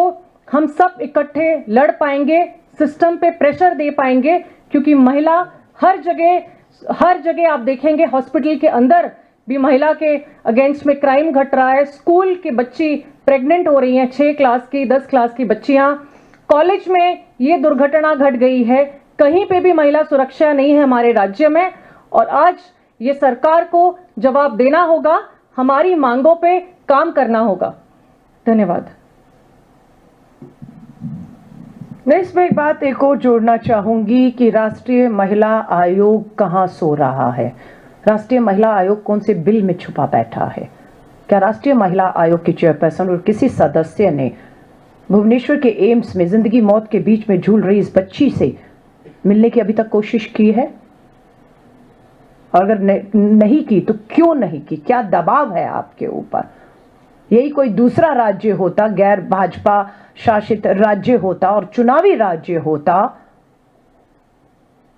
हम सब इकट्ठे लड़ पाएंगे, सिस्टम पे प्रेशर दे पाएंगे, क्योंकि महिला हर जगह आप देखेंगे, हॉस्पिटल के अंदर भी महिला के अगेंस्ट में क्राइम घट रहा है। स्कूल की बच्ची प्रेग्नेंट हो रही हैं, 6 क्लास की, 10 क्लास की बच्चियां। कॉलेज में ये दुर्घटना घट गई है। कहीं पे भी महिला सुरक्षा नहीं है हमारे राज्य में, और आज ये सरकार को जवाब देना होगा, हमारी मांगों पे काम करना होगा। धन्यवाद। मैं इसमें एक बात एक और जोड़ना चाहूंगी कि राष्ट्रीय महिला आयोग कहां सो रहा है। राष्ट्रीय महिला आयोग कौन से बिल में छुपा बैठा है? क्या राष्ट्रीय महिला आयोग की चेयरपर्सन और किसी सदस्य ने भुवनेश्वर के एम्स में जिंदगी मौत के बीच में झूल रही इस बच्ची से मिलने की अभी तक कोशिश की है? और अगर नहीं की तो क्यों नहीं की? क्या दबाव है आपके ऊपर? यही कोई दूसरा राज्य होता, गैर भाजपा शासित राज्य होता और चुनावी राज्य होता,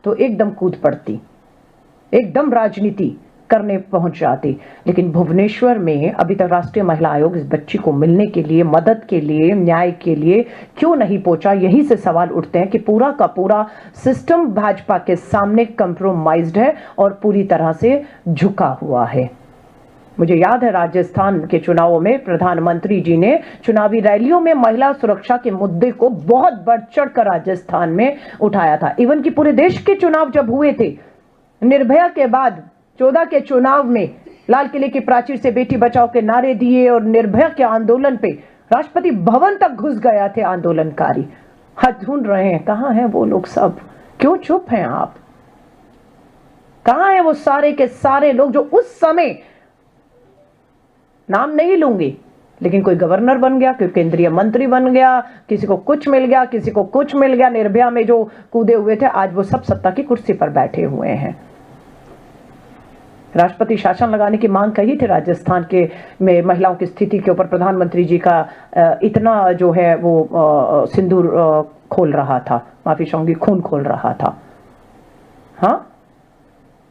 तो एकदम कूद पड़ती, एकदम राजनीति करने पहुंच जाती। लेकिन भुवनेश्वर में अभी तक राष्ट्रीय महिला आयोग इस बच्ची को मिलने के लिए, मदद के लिए, न्याय के लिए क्यों नहीं पहुंचा? यही से सवाल उठते हैं कि पूरा का पूरा सिस्टम भाजपा के सामने कंप्रोमाइज्ड है और पूरी तरह से झुका हुआ है। मुझे याद है राजस्थान के चुनावों में प्रधानमंत्री जी ने चुनावी रैलियों में महिला सुरक्षा के मुद्दे को बहुत बढ़ चढ़कर राजस्थान में उठाया था। इवन कि पूरे देश के चुनाव जब हुए थे, निर्भया के बाद 14 के चुनाव में लाल किले की प्राचीर से बेटी बचाओ के नारे दिए और निर्भया के आंदोलन पे राष्ट्रपति भवन तक घुस गया थे आंदोलनकारी। हाथ ढूंढ रहे हैं, कहां हैं वो लोग सब? क्यों चुप हैं आप? कहां हैं वो सारे के सारे लोग जो उस समय, नाम नहीं लूंगी, लेकिन कोई गवर्नर बन गया, कोई केंद्रीय मंत्री बन गया, किसी को कुछ मिल गया, किसी को कुछ मिल गया, निर्भया में जो कूदे हुए थे आज वो सब सत्ता की कुर्सी पर बैठे हुए हैं। राष्ट्रपति शासन लगाने की मांग कही थी राजस्थान के में महिलाओं की स्थिति के ऊपर। प्रधानमंत्री जी का इतना जो है वो सिंदूर खोल रहा था, माफी चाहूंगी, खून खोल रहा था। हाँ,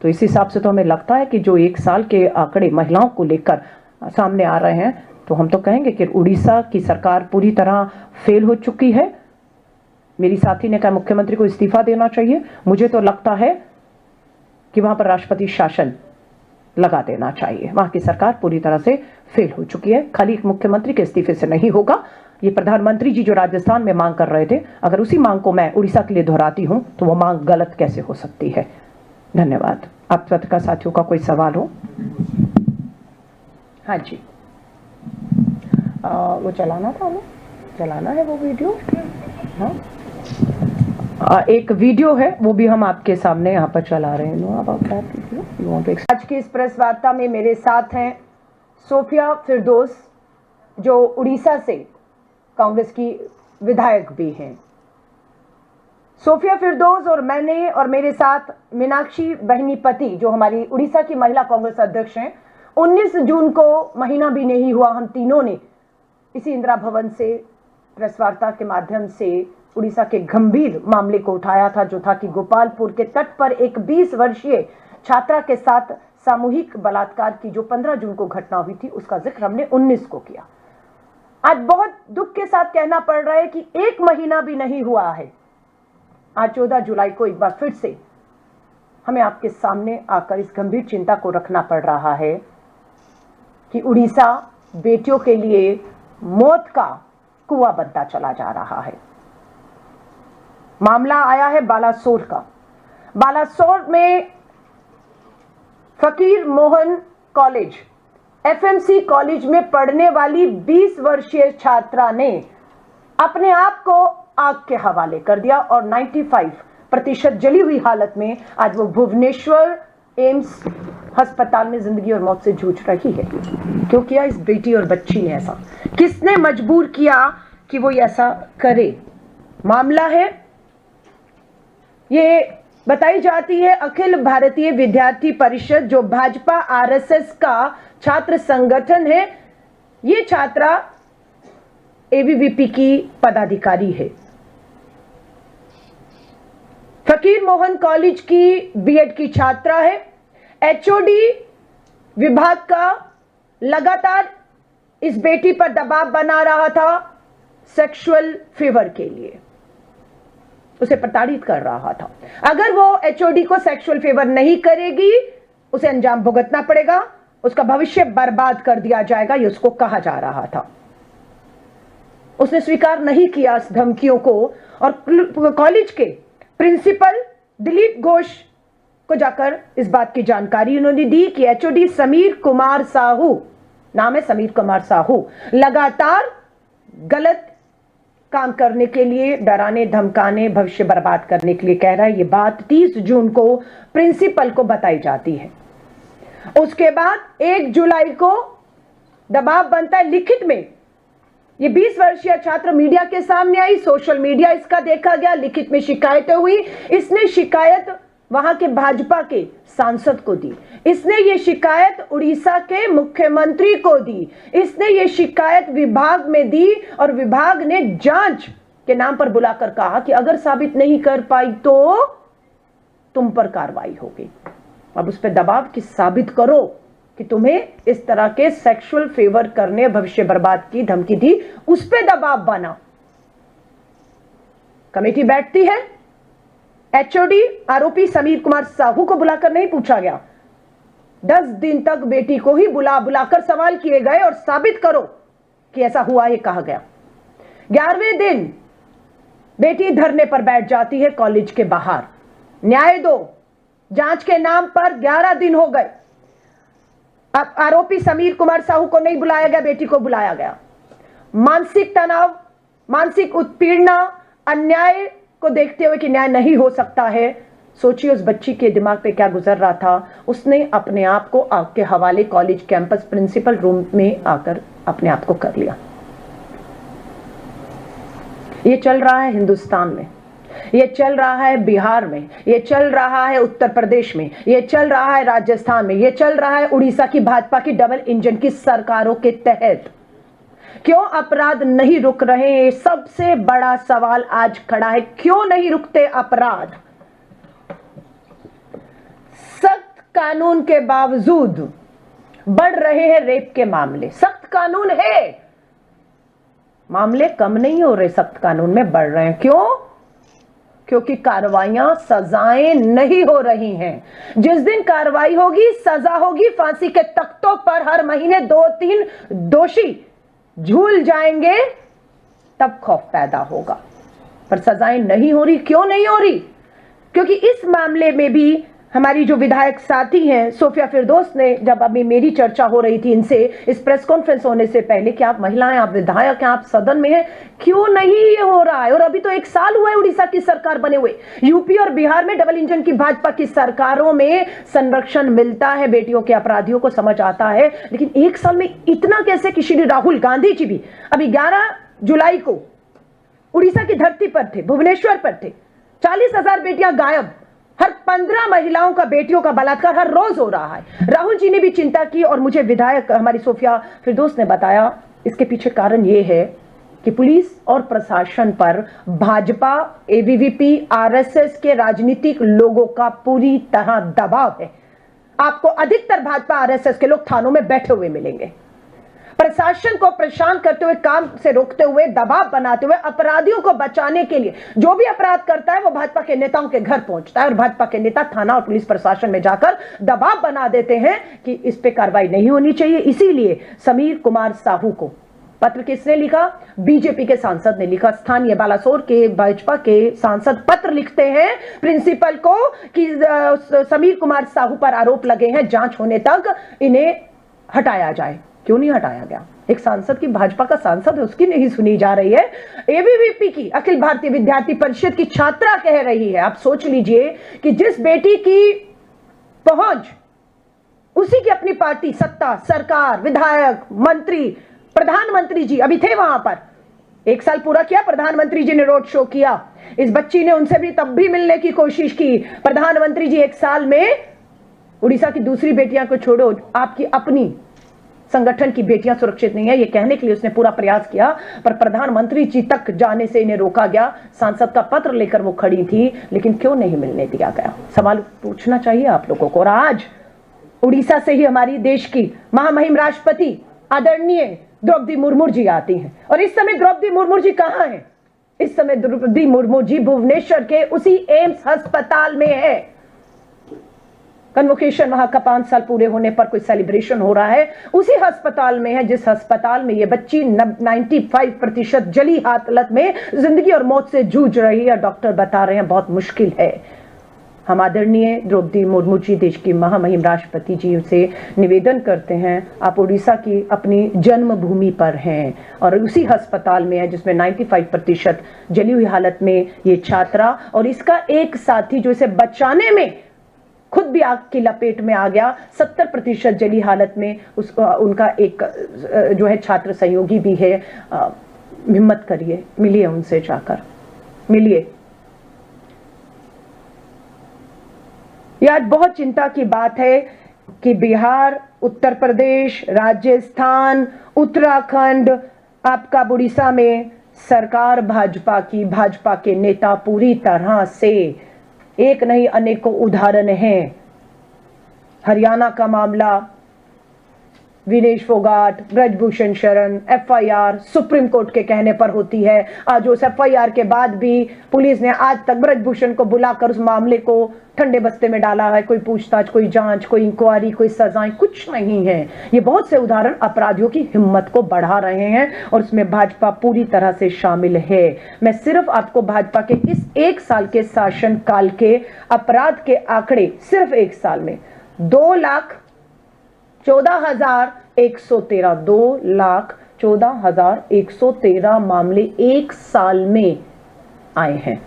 तो इस हिसाब से तो हमें लगता है कि जो 1 साल के आंकड़े महिलाओं को लेकर सामने आ रहे हैं, तो हम तो कहेंगे कि उड़ीसा की सरकार पूरी तरह फेल हो चुकी है। मेरी साथी ने कहा मुख्यमंत्री को इस्तीफा देना चाहिए। मुझे तो लगता है कि वहां पर राष्ट्रपति शासन लगा देना चाहिए। वहां की सरकार पूरी तरह से फेल हो चुकी है। खाली मुख्यमंत्री के इस्तीफे से नहीं होगा। ये प्रधानमंत्री जी जो राजस्थान में मांग कर रहे थे, अगर उसी मांग को मैं उड़ीसा के लिए दोहराती हूं तो वो मांग गलत कैसे हो सकती है? धन्यवाद। आप पत्रकार साथियों का कोई सवाल हो? हाँ जी, वो चलाना था, हमें चलाना है वो वीडियो। हाँ, एक वीडियो है वो भी हम आपके सामने यहाँ पर चला रहे हैं। आज की इस प्रेस वार्ता में मेरे साथ हैं सोफिया फिरदौस, जो उड़ीसा से कांग्रेस की विधायक भी हैं। सोफिया फिरदौस और मैंने और मेरे साथ मीनाक्षी बहनीपति, जो हमारी उड़ीसा की महिला कांग्रेस अध्यक्ष हैं, 19 जून को, महीना भी नहीं हुआ, हम तीनों ने इसी इंदिरा भवन से प्रेस वार्ता के माध्यम से उड़ीसा के गंभीर मामले को उठाया था, जो था कि गोपालपुर के तट पर एक 20 वर्षीय छात्रा के साथ सामूहिक बलात्कार की जो 15 जून को घटना हुई थी, उसका जिक्र हमने 19 को किया। आज बहुत दुख के साथ कहना पड़ रहा है कि 1 महीना भी नहीं हुआ है, आज 14 जुलाई को एक बार फिर से हमें आपके सामने आकर इस गंभीर चिंता को रखना पड़ रहा है कि उड़ीसा बेटियों के लिए मौत का कुआं बनता चला जा रहा है। मामला आया है बालासोर का। बालासोर में फकीर मोहन कॉलेज, एफएमसी कॉलेज में पढ़ने वाली 20 वर्षीय छात्रा ने अपने आप को आग के हवाले कर दिया और 95% जली हुई हालत में आज वो भुवनेश्वर एम्स अस्पताल में जिंदगी और मौत से जूझ रही है। क्यों किया इस बेटी और बच्ची ने ऐसा? किसने मजबूर किया कि वो ऐसा करे? मामला है, ये बताई जाती है अखिल भारतीय विद्यार्थी परिषद, जो भाजपा आरएसएस का छात्र संगठन है। ये छात्रा एबीवीपी की पदाधिकारी है। फकीर मोहन कॉलेज की बीएड की छात्रा है। एचओडी विभाग का लगातार इस बेटी पर दबाव बना रहा था सेक्सुअल फेवर के लिए, उसे प्रताड़ित कर रहा था। अगर वो एचओडी को सेक्सुअल फेवर नहीं करेगी उसे अंजाम भुगतना पड़ेगा, उसका भविष्य बर्बाद कर दिया जाएगा, ये उसको कहा जा रहा था। उसने स्वीकार नहीं किया इस धमकियों को और कॉलेज के प्रिंसिपल दिलीप घोष को जाकर इस बात की जानकारी उन्होंने दी कि एचओडी समीर कुमार साहू, नाम है समीर कुमार साहू, लगातार गलत काम करने के लिए, डराने धमकाने, भविष्य बर्बाद करने के लिए कह रहा है। ये बात 30 जून को प्रिंसिपल को बताई जाती है। उसके बाद 1 जुलाई को दबाव बनता है लिखित में। ये 20 वर्षीय छात्र मीडिया के सामने आई, सोशल मीडिया इसका देखा गया, लिखित में शिकायतें हुई। इसने शिकायत वहां के भाजपा के सांसद को दी, इसने ये शिकायत उड़ीसा के मुख्यमंत्री को दी, इसने ये शिकायत विभाग में दी और विभाग ने जांच के नाम पर बुलाकर कहा कि अगर साबित नहीं कर पाई तो तुम पर कार्रवाई होगी। अब उस पर दबाव कि साबित करो कि तुम्हें इस तरह के सेक्सुअल फेवर करने, भविष्य बर्बाद की धमकी दी, उस पर दबाव बना। कमेटी बैठती है, एचओडी आरोपी समीर कुमार साहू को बुलाकर नहीं पूछा गया। 10 दिन तक बेटी को ही बुलाकर सवाल किए गए और साबित करो कि ऐसा हुआ, ये कहा गया। 11वें दिन बेटी धरने पर बैठ जाती है कॉलेज के बाहर, न्याय दो, जांच के नाम पर 11 दिन हो गए। अब आरोपी समीर कुमार साहू को नहीं बुलाया गया, बेटी को बुलाया गया। मानसिक तनाव, मानसिक उत्पीड़ना, अन्याय को देखते हुए कि न्याय नहीं हो सकता है, सोचिए उस बच्ची के दिमाग पे क्या गुजर रहा था। उसने अपने आप को आग के हवाले कॉलेज कैंपस प्रिंसिपल रूम में आकर अपने आप को कर लिया। ये चल रहा है हिंदुस्तान में, ये चल रहा है बिहार में, ये चल रहा है उत्तर प्रदेश में, ये चल रहा है राजस्थान में, ये चल रहा है उड़ीसा की भाजपा की डबल इंजन की सरकारों के तहत। क्यों अपराध नहीं रुक रहे हैं? सबसे बड़ा सवाल आज खड़ा है, क्यों नहीं रुकते अपराध? सख्त कानून के बावजूद बढ़ रहे हैं रेप के मामले। सख्त कानून है, मामले कम नहीं हो रहे, सख्त कानून में बढ़ रहे हैं। क्यों? क्योंकि कार्रवाइयां, सजाएं नहीं हो रही हैं। जिस दिन कार्रवाई होगी, सजा होगी, फांसी के तख्तों पर हर महीने 2-3 दोषी झूल जाएंगे, तब खौफ पैदा होगा। पर सजाएं नहीं हो रही। क्यों नहीं हो रही? क्योंकि इस मामले में भी हमारी जो विधायक साथी हैं सोफिया फिरदौस ने, जब अभी मेरी चर्चा हो रही थी इनसे इस प्रेस कॉन्फ्रेंस होने से पहले कि आप महिलाएं, आप विधायक हैं, आप सदन में हैं, क्यों नहीं ये हो रहा है? और अभी तो 1 साल हुआ है उड़ीसा की सरकार बने हुए। यूपी और बिहार में डबल इंजन की भाजपा की सरकारों में संरक्षण मिलता है, बेटियों के अपराधियों को समझ आता है, लेकिन 1 साल में इतना कैसे? कि श्री राहुल गांधी जी भी अभी 11 जुलाई को उड़ीसा की धरती पर थे, भुवनेश्वर पर थे। 40,000 बेटियां गायब, हर 15 महिलाओं का, बेटियों का बलात्कार हर रोज हो रहा है। राहुल जी ने भी चिंता की और मुझे विधायक हमारी सोफिया फिरदौस ने बताया इसके पीछे कारण यह है कि पुलिस और प्रशासन पर भाजपा, एबीवीपी, आरएसएस के राजनीतिक लोगों का पूरी तरह दबाव है। आपको अधिकतर भाजपा आरएसएस के लोग थानों में बैठे हुए मिलेंगे। प्रशासन को परेशान करते हुए, काम से रोकते हुए, दबाव बनाते हुए, अपराधियों को बचाने के लिए जो भी अपराध करता है वो भाजपा के नेताओं के घर पहुंचता है और भाजपा के नेता थाना और पुलिस प्रशासन में जाकर दबाव बना देते हैं कि इस पे कार्रवाई नहीं होनी चाहिए। इसीलिए समीर कुमार साहू को पत्र किसने लिखा? बीजेपी के सांसद ने लिखा। स्थानीय बालासोर के भाजपा के सांसद पत्र लिखते हैं प्रिंसिपल को कि समीर कुमार साहू पर आरोप लगे हैं, जांच होने तक इन्हें हटाया जाए। क्यों नहीं हटाया गया? एक सांसद की, भाजपा का सांसद है, उसकी नहीं सुनी जा रही है। एबीवीपी की, अखिल भारतीय विद्यार्थी परिषद की छात्रा कह रही है। आप सोच लीजिए कि जिस बेटी की पहुंच, उसी की अपनी पार्टी, सत्ता, सरकार, विधायक, मंत्री, प्रधानमंत्री जी अभी थे वहां पर। 1 साल पूरा किया, प्रधानमंत्री जी ने रोड शो किया। इस बच्ची ने उनसे भी तब भी मिलने की कोशिश की। प्रधानमंत्री जी 1 साल में, उड़ीसा की दूसरी बेटियां को छोड़ो, आपकी अपनी संगठन की बेटियां सुरक्षित नहीं है, ये कहने के लिए उसने पूरा प्रयास किया, पर प्रधानमंत्री जी तक जाने से इन्हें रोका गया। सांसद का पत्र लेकर वो खड़ी थी, लेकिन क्यों नहीं मिलने दिया गया? सवाल पूछना चाहिए आप लोगों को। और आज उड़ीसा से ही हमारी देश की महामहिम राष्ट्रपति आदरणीय द्रौपदी मुर्मू जी आती हैं, और इस समय द्रौपदी मुर्मू जी कहां हैं? इस समय द्रौपदी मुर्मू जी भुवनेश्वर के उसी एम्स अस्पताल में है। कन्वोकेशन वहां का 5 साल पूरे होने पर कोई सेलिब्रेशन हो रहा है, उसी अस्पताल में है जिस अस्पताल में ये बच्ची 95% जली हालत में जिंदगी और मौत से जूझ रही है। डॉक्टर बता रहे हैं बहुत मुश्किल है। हम आदरणीय द्रौपदी मुर्मू जी, देश की महामहिम राष्ट्रपति जी से निवेदन करते हैं, आप उड़ीसा की अपनी जन्मभूमि पर हैं और उसी अस्पताल में है जिसमें 95% जली हुई हालत में ये छात्रा और इसका एक साथी जो इसे बचाने में खुद भी आग की लपेट में आ गया, 70% जली हालत में उनका एक जो है छात्र सहयोगी भी है। हिम्मत करिए, मिलिए उनसे, जाकर मिलिए। यह आज बहुत चिंता की बात है कि बिहार, उत्तर प्रदेश, राजस्थान, उत्तराखंड, आपका उड़ीसा में सरकार भाजपा के नेता पूरी तरह से, एक नहीं अनेकों उदाहरण हैं। हरियाणा का मामला, Vinesh Phogat, Brijbhushan Sharan, FIR supreme court के कहने पर होती है। आज उस एफआईआर के बाद भी पुलिस ने आज तक ब्रजभूषण को बुलाकर उस मामले को ठंडे बस्ते में डाला है। कोई पूछताछ, कोई जांच, कोई इंक्वायरी, कोई सजाएं, कुछ नहीं है। ये बहुत से उदाहरण अपराधियों की हिम्मत को बढ़ा रहे हैं और उसमें भाजपा पूरी तरह से शामिल है। मैं सिर्फ आपको भाजपा के इस 1 साल के शासन काल के अपराध के आंकड़े, सिर्फ 1 साल में 2,14,113 मामले 1 साल में आए हैं।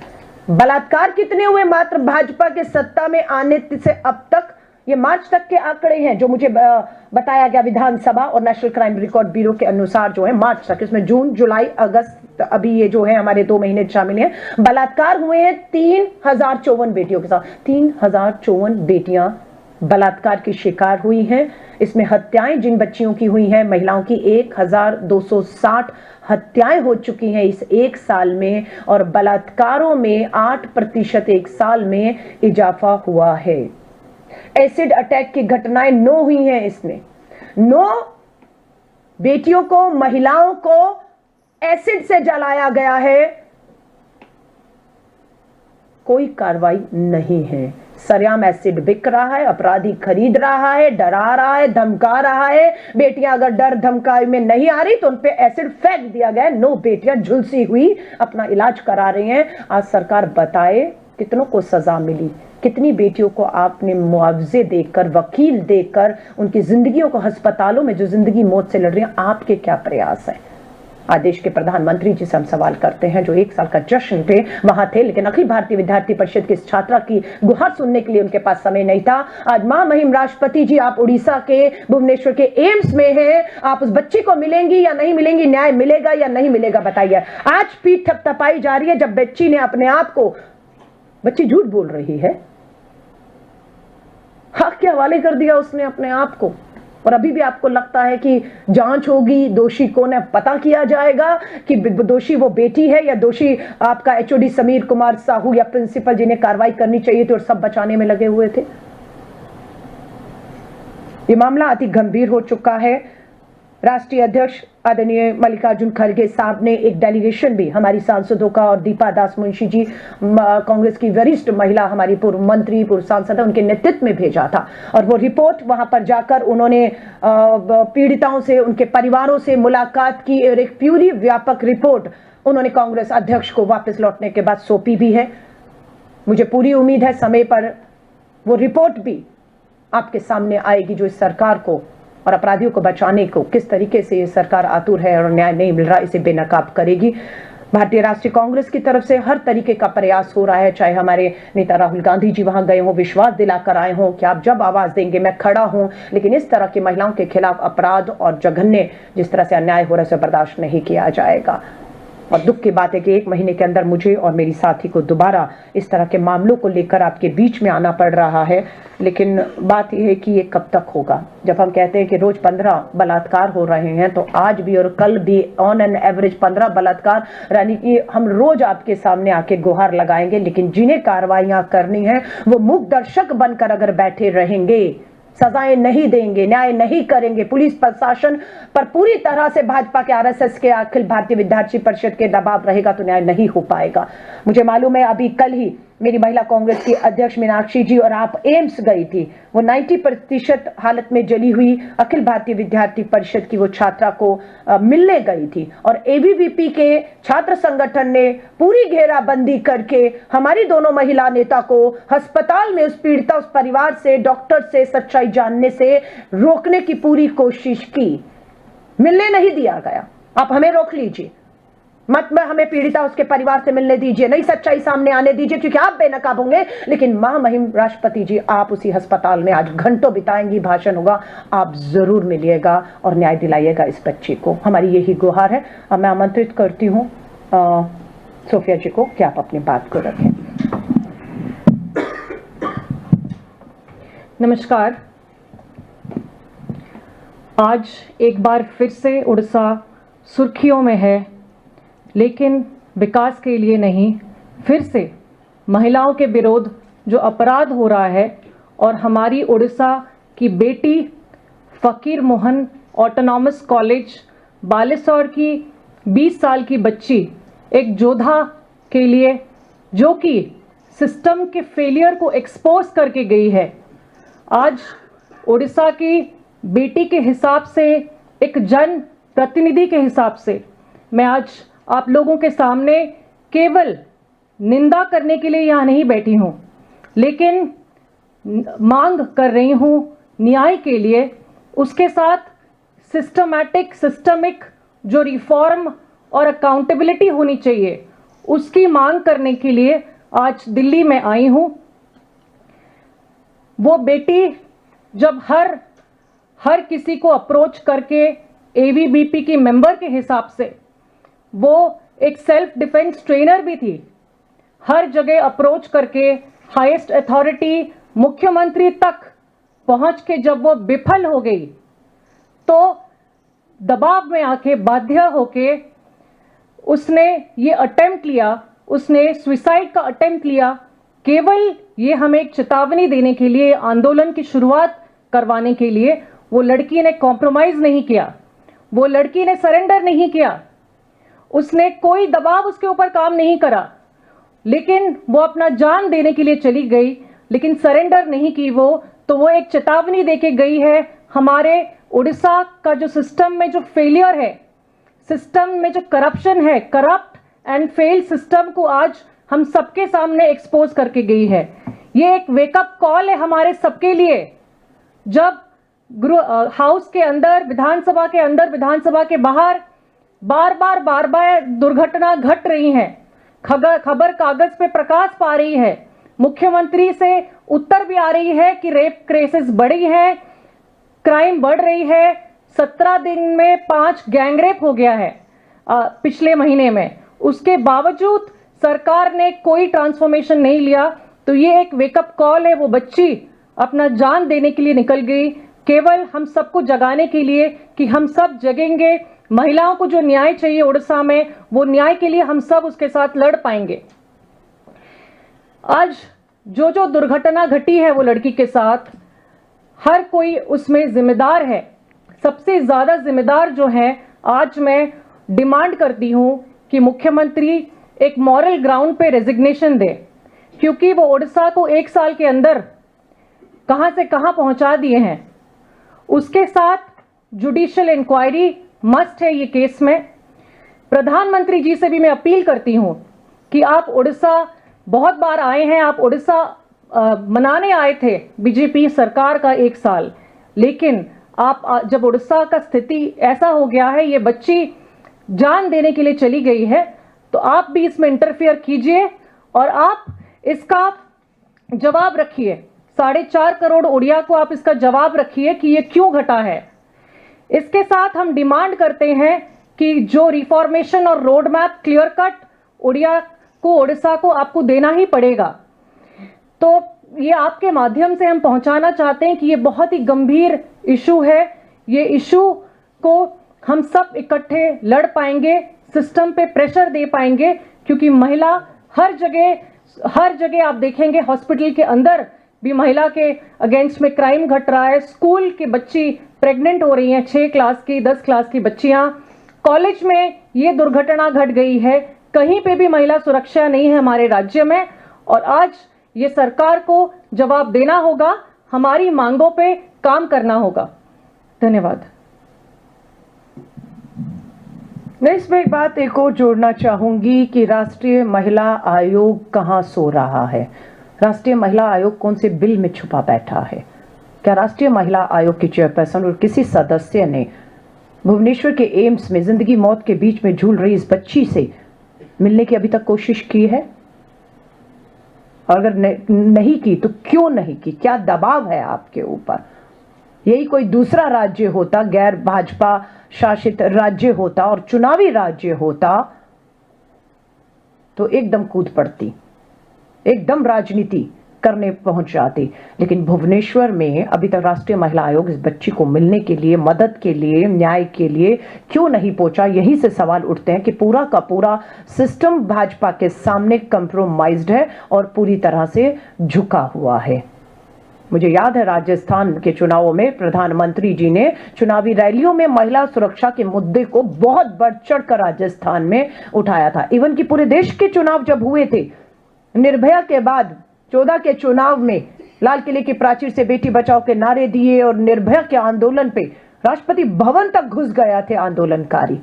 बलात्कार कितने हुए मात्र भाजपा के सत्ता में आने से अब तक? ये मार्च तक के आंकड़े हैं जो मुझे बताया गया विधानसभा और नेशनल क्राइम रिकॉर्ड ब्यूरो के अनुसार, जो है मार्च तक, इसमें जून, जुलाई, अगस्त, अभी ये जो है हमारे 2 महीने शामिल हैं। बलात्कार हुए हैं 3054 बेटियों के साथ। 3054 बेटियां बलात्कार की शिकार हुई हैं। इसमें हत्याएं जिन बच्चियों की हुई हैं, महिलाओं की 1260 हत्याएं हो चुकी हैं इस 1 साल में, और बलात्कारों में 8% 1 साल में इजाफा हुआ है। एसिड अटैक की घटनाएं 9 हुई हैं इसमें। 9 बेटियों को, महिलाओं को एसिड से जलाया गया है, कोई कार्रवाई नहीं है। सरेआम एसिड बिक रहा है, अपराधी खरीद रहा है, डरा रहा है, धमका रहा है। बेटियां अगर डर धमकाई में नहीं आ रही तो उन पे एसिड फेंक दिया गया। 9 बेटियां झुलसी हुई अपना इलाज करा रही हैं। आज सरकार बताए कितनों को सजा मिली, कितनी बेटियों को आपने मुआवजे देकर, वकील देकर, उनकी जिंदगियों को, अस्पतालों में जो जिंदगी मौत से लड़ रही है, आपके क्या प्रयास है? आज देश के प्रधानमंत्री जी से हम सवाल करते हैं, जो 1 साल का जश्न पे वहां थे, लेकिन अखिल भारतीय विद्यार्थी परिषद की इस छात्रा की गुहार सुनने के लिए उनके पास समय नहीं था। आज महामहिम राष्ट्रपति जी, आप उड़ीसा के भुवनेश्वर के एम्स में हैं, आप उस बच्ची को मिलेंगी या नहीं मिलेंगी? न्याय मिलेगा या नहीं मिलेगा, बताइए। आज पीठ थपथपाई जा रही है जब बच्ची ने अपने आप को, बच्ची झूठ बोल रही है, हक के हवाले कर दिया उसने अपने आप को, और अभी भी आपको लगता है कि जांच होगी, दोषी कौन है पता किया जाएगा, कि दोषी वो बेटी है या दोषी आपका एचओडी समीर कुमार साहू या प्रिंसिपल जिन्हें कार्रवाई करनी चाहिए थी और सब बचाने में लगे हुए थे। ये मामला अति गंभीर हो चुका है। राष्ट्रीय अध्यक्ष आदरणीय मल्लिकार्जुन खड़गे साहब ने एक डेलीगेशन भी हमारी सांसदों का, और दीपा दास मुंशी जी कांग्रेस की वरिष्ठ महिला, हमारी पूर्व मंत्री, पूर्व सांसद, उनके नेतृत्व में भेजा था, और वो रिपोर्ट वहां पर जाकर उन्होंने पीड़िताओं से, उनके परिवारों से मुलाकात की और एक पूरी व्यापक रिपोर्ट उन्होंने कांग्रेस अध्यक्ष को वापस लौटने के बाद सौंपी भी है। मुझे पूरी उम्मीद है समय पर वो रिपोर्ट भी आपके सामने आएगी, जो इस सरकार को और अपराधियों को बचाने को, किस तरीके से ये सरकार आतुर है और न्याय नहीं मिल रहा, इसे बेनकाब करेगी। भारतीय राष्ट्रीय कांग्रेस की तरफ से हर तरीके का प्रयास हो रहा है, चाहे हमारे नेता राहुल गांधी जी वहां गए हों, विश्वास दिलाकर आए हों कि आप जब आवाज देंगे मैं खड़ा हूं, लेकिन इस तरह की महिलाओं के खिलाफ अपराध और जघन्य जिस तरह से अन्याय हो रहा है, उसे बर्दाश्त नहीं किया जाएगा। और दुख की बात है कि 1 महीने के अंदर मुझे और मेरी साथी को दोबारा इस तरह के मामलों को लेकर आपके बीच में आना पड़ रहा है। लेकिन बात यह है कि ये कब तक होगा? जब हम कहते हैं कि रोज 15 बलात्कार हो रहे हैं, तो आज भी और कल भी ऑन एन एवरेज 15 बलात्कार, यानी कि हम रोज आपके सामने आके गुहार लगाएंगे, लेकिन जिन्हें कार्रवाइयां करनी है वो मूक दर्शक बनकर अगर बैठे रहेंगे, सजाएं नहीं देंगे, न्याय नहीं करेंगे, पुलिस प्रशासन पर पूरी तरह से भाजपा के आरएसएस के अखिल भारतीय विद्यार्थी परिषद के दबाव रहेगा, तो न्याय नहीं हो पाएगा। मुझे मालूम है अभी कल ही मेरी महिला कांग्रेस की अध्यक्ष मीनाक्षी जी और आप एम्स गई थी। वो 90% हालत में जली हुई अखिल भारतीय विद्यार्थी परिषद की वो छात्रा को मिलने गई थी, और एबीवीपी के छात्र संगठन ने पूरी घेराबंदी करके हमारी दोनों महिला नेता को अस्पताल में उस पीड़िता, उस परिवार से, डॉक्टर से सच्चाई जानने से रोकने की पूरी कोशिश की। मिलने नहीं दिया गया। आप हमें रोक लीजिए, मत में हमें पीड़िता उसके परिवार से मिलने दीजिए, नई सच्चाई सामने आने दीजिए, क्योंकि आप बेनकाब होंगे। लेकिन महामहिम राष्ट्रपति जी, आप उसी अस्पताल में आज घंटों बिताएंगी, भाषण होगा, आप जरूर मिलिएगा और न्याय दिलाइएगा इस बच्ची को। हमारी यही गुहार है। अब मैं आमंत्रित करती हूँ सोफिया जी को कि आप अपनी बात को रखें। नमस्कार। आज एक बार फिर से उड़ीसा सुर्खियों में है, लेकिन विकास के लिए नहीं। फिर से महिलाओं के विरोध जो अपराध हो रहा है, और हमारी उड़ीसा की बेटी फकीर मोहन ऑटोनॉमस कॉलेज बालेश्वर की 20 साल की बच्ची एक योद्धा के लिए, जो कि सिस्टम के फेलियर को एक्सपोज करके गई है। आज उड़ीसा की बेटी के हिसाब से, एक जन प्रतिनिधि के हिसाब से, मैं आज आप लोगों के सामने केवल निंदा करने के लिए यहाँ नहीं बैठी हूँ, लेकिन मांग कर रही हूँ न्याय के लिए। उसके साथ सिस्टमिक जो रिफॉर्म और अकाउंटेबिलिटी होनी चाहिए, उसकी मांग करने के लिए आज दिल्ली में आई हूँ। वो बेटी जब हर किसी को अप्रोच करके एबीवीपी की मेंबर के हिसाब से, वो एक सेल्फ डिफेंस ट्रेनर भी थी, हर जगह अप्रोच करके हाईएस्ट अथॉरिटी मुख्यमंत्री तक पहुंच के जब वो विफल हो गई, तो दबाव में आके बाध्य होके उसने ये अटेम्प्ट लिया, उसने सुसाइड का अटेम्प्ट लिया, केवल ये हमें एक चेतावनी देने के लिए, आंदोलन की शुरुआत करवाने के लिए। वो लड़की ने कॉम्प्रोमाइज नहीं किया, वो लड़की ने सरेंडर नहीं किया, उसने कोई दबाव उसके ऊपर काम नहीं करा, लेकिन वो अपना जान देने के लिए चली गई, लेकिन सरेंडर नहीं की वो। तो वो एक चेतावनी देके गई है। हमारे उड़ीसा का जो सिस्टम में जो फेलियर है, सिस्टम में जो करप्शन है, करप्ट एंड फेल सिस्टम को आज हम सबके सामने एक्सपोज करके गई है। ये एक वेकअप कॉल है हमारे सबके लिए। जब हाउस के अंदर, विधानसभा के अंदर, विधानसभा के बाहर बार बार दुर्घटना घट रही हैं, खबर कागज पे प्रकाश पा रही है, मुख्यमंत्री से उत्तर भी आ रही है कि रेप केसेस बढ़ी है, क्राइम बढ़ रही है। 17 दिन में 5 गैंगरेप हो गया है पिछले महीने में। उसके बावजूद सरकार ने कोई ट्रांसफॉर्मेशन नहीं लिया। तो ये एक वेकअप कॉल है। वो बच्ची अपना जान देने के लिए निकल गई, केवल हम सबको जगाने के लिए कि हम सब जगेंगे। महिलाओं को जो न्याय चाहिए उड़ीसा में, वो न्याय के लिए हम सब उसके साथ लड़ पाएंगे। आज जो दुर्घटना घटी है वो लड़की के साथ, हर कोई उसमें जिम्मेदार है। सबसे ज्यादा जिम्मेदार जो है, आज मैं डिमांड करती हूं कि मुख्यमंत्री एक मॉरल ग्राउंड पे रेजिग्नेशन दे, क्योंकि वो उड़ीसा को 1 साल के अंदर कहां से कहां पहुंचा दिए हैं। उसके साथ जुडिशियल इंक्वायरी मस्ट है ये केस में। प्रधानमंत्री जी से भी मैं अपील करती हूं कि आप उड़ीसा बहुत बार आए हैं, आप उड़ीसा मनाने आए थे बीजेपी सरकार का 1 साल, लेकिन आप जब उड़ीसा का स्थिति ऐसा हो गया है, ये बच्ची जान देने के लिए चली गई है, तो आप भी इसमें इंटरफियर कीजिए और आप इसका जवाब रखिए। 4.5 करोड़ उड़िया को आप इसका जवाब रखिए कि ये क्यों घटा है। इसके साथ हम डिमांड करते हैं कि जो रिफॉर्मेशन और road map clear cut Orissa को आपको देना ही पड़ेगा। तो ये आपके माध्यम से हम पहुंचाना चाहते हैं कि ये बहुत ही गंभीर इशू है। ये इशू को हम सब इकट्ठे लड़ पाएंगे, सिस्टम पे प्रेशर दे पाएंगे, क्योंकि महिला हर जगह आप देखेंगे, हॉस्पिटल के अंदर भी महिला के अगेंस्ट में क्राइम घट रहा है। स्कूल की बच्ची प्रेग्नेंट हो रही हैं, 6 क्लास की 10 क्लास की बच्चियां। कॉलेज में ये दुर्घटना घट गई है। कहीं पे भी महिला सुरक्षा नहीं है हमारे राज्य में, और आज ये सरकार को जवाब देना होगा, हमारी मांगों पे काम करना होगा। धन्यवाद। मैं इसमें एक बात एक और जोड़ना चाहूंगी कि राष्ट्रीय महिला आयोग कहां सो रहा है। राष्ट्रीय महिला आयोग कौन से बिल में छुपा बैठा है? क्या राष्ट्रीय महिला आयोग की चेयरपर्सन और किसी सदस्य ने भुवनेश्वर के एम्स में जिंदगी मौत के बीच में झूल रही इस बच्ची से मिलने की अभी तक कोशिश की है? और अगर नहीं की तो क्यों नहीं की? क्या दबाव है आपके ऊपर? यही कोई दूसरा राज्य होता, गैर भाजपा शासित राज्य होता और चुनावी राज्य होता, तो एकदम कूद पड़ती, एकदम राजनीति करने पहुंच जाती। लेकिन भुवनेश्वर में अभी तक राष्ट्रीय महिला आयोग इस बच्ची को मिलने के लिए, मदद के लिए, न्याय के लिए क्यों नहीं पहुंचा? यही से सवाल उठते हैं कि पूरा का पूरा सिस्टम भाजपा के सामने कंप्रोमाइज्ड है और पूरी तरह से झुका हुआ है। मुझे याद है राजस्थान के चुनावों में प्रधानमंत्री जी ने चुनावी रैलियों में महिला सुरक्षा के मुद्दे को बहुत बढ़ चढ़कर राजस्थान में उठाया था। इवन कि पूरे देश के चुनाव जब हुए थे, निर्भया के बाद 14 के चुनाव में लाल किले की प्राचीर से बेटी बचाओ के नारे दिए और निर्भया के आंदोलन पे राष्ट्रपति भवन तक घुस गया थे आंदोलनकारी।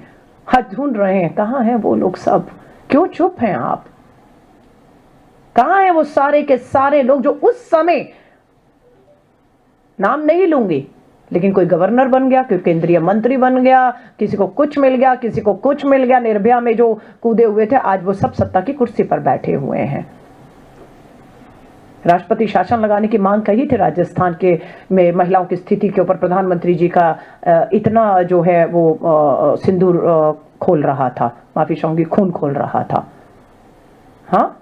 हाथ ढूंढ रहे हैं, कहां हैं वो लोग सब? क्यों चुप हैं आप? कहां हैं वो सारे के सारे लोग जो उस समय, नाम नहीं लूंगी, लेकिन कोई गवर्नर बन गया, कोई केंद्रीय मंत्री बन गया, किसी को कुछ मिल गया, किसी को कुछ मिल गया, निर्भया में जो कूदे हुए थे आज वो सब सत्ता की कुर्सी पर बैठे हुए हैं। राष्ट्रपति शासन लगाने की मांग कही थी राजस्थान के में महिलाओं की स्थिति के ऊपर। प्रधानमंत्री जी का इतना जो है वो सिंदूर खोल रहा था, माफी चाहूंगी, खून खोल रहा था। हाँ,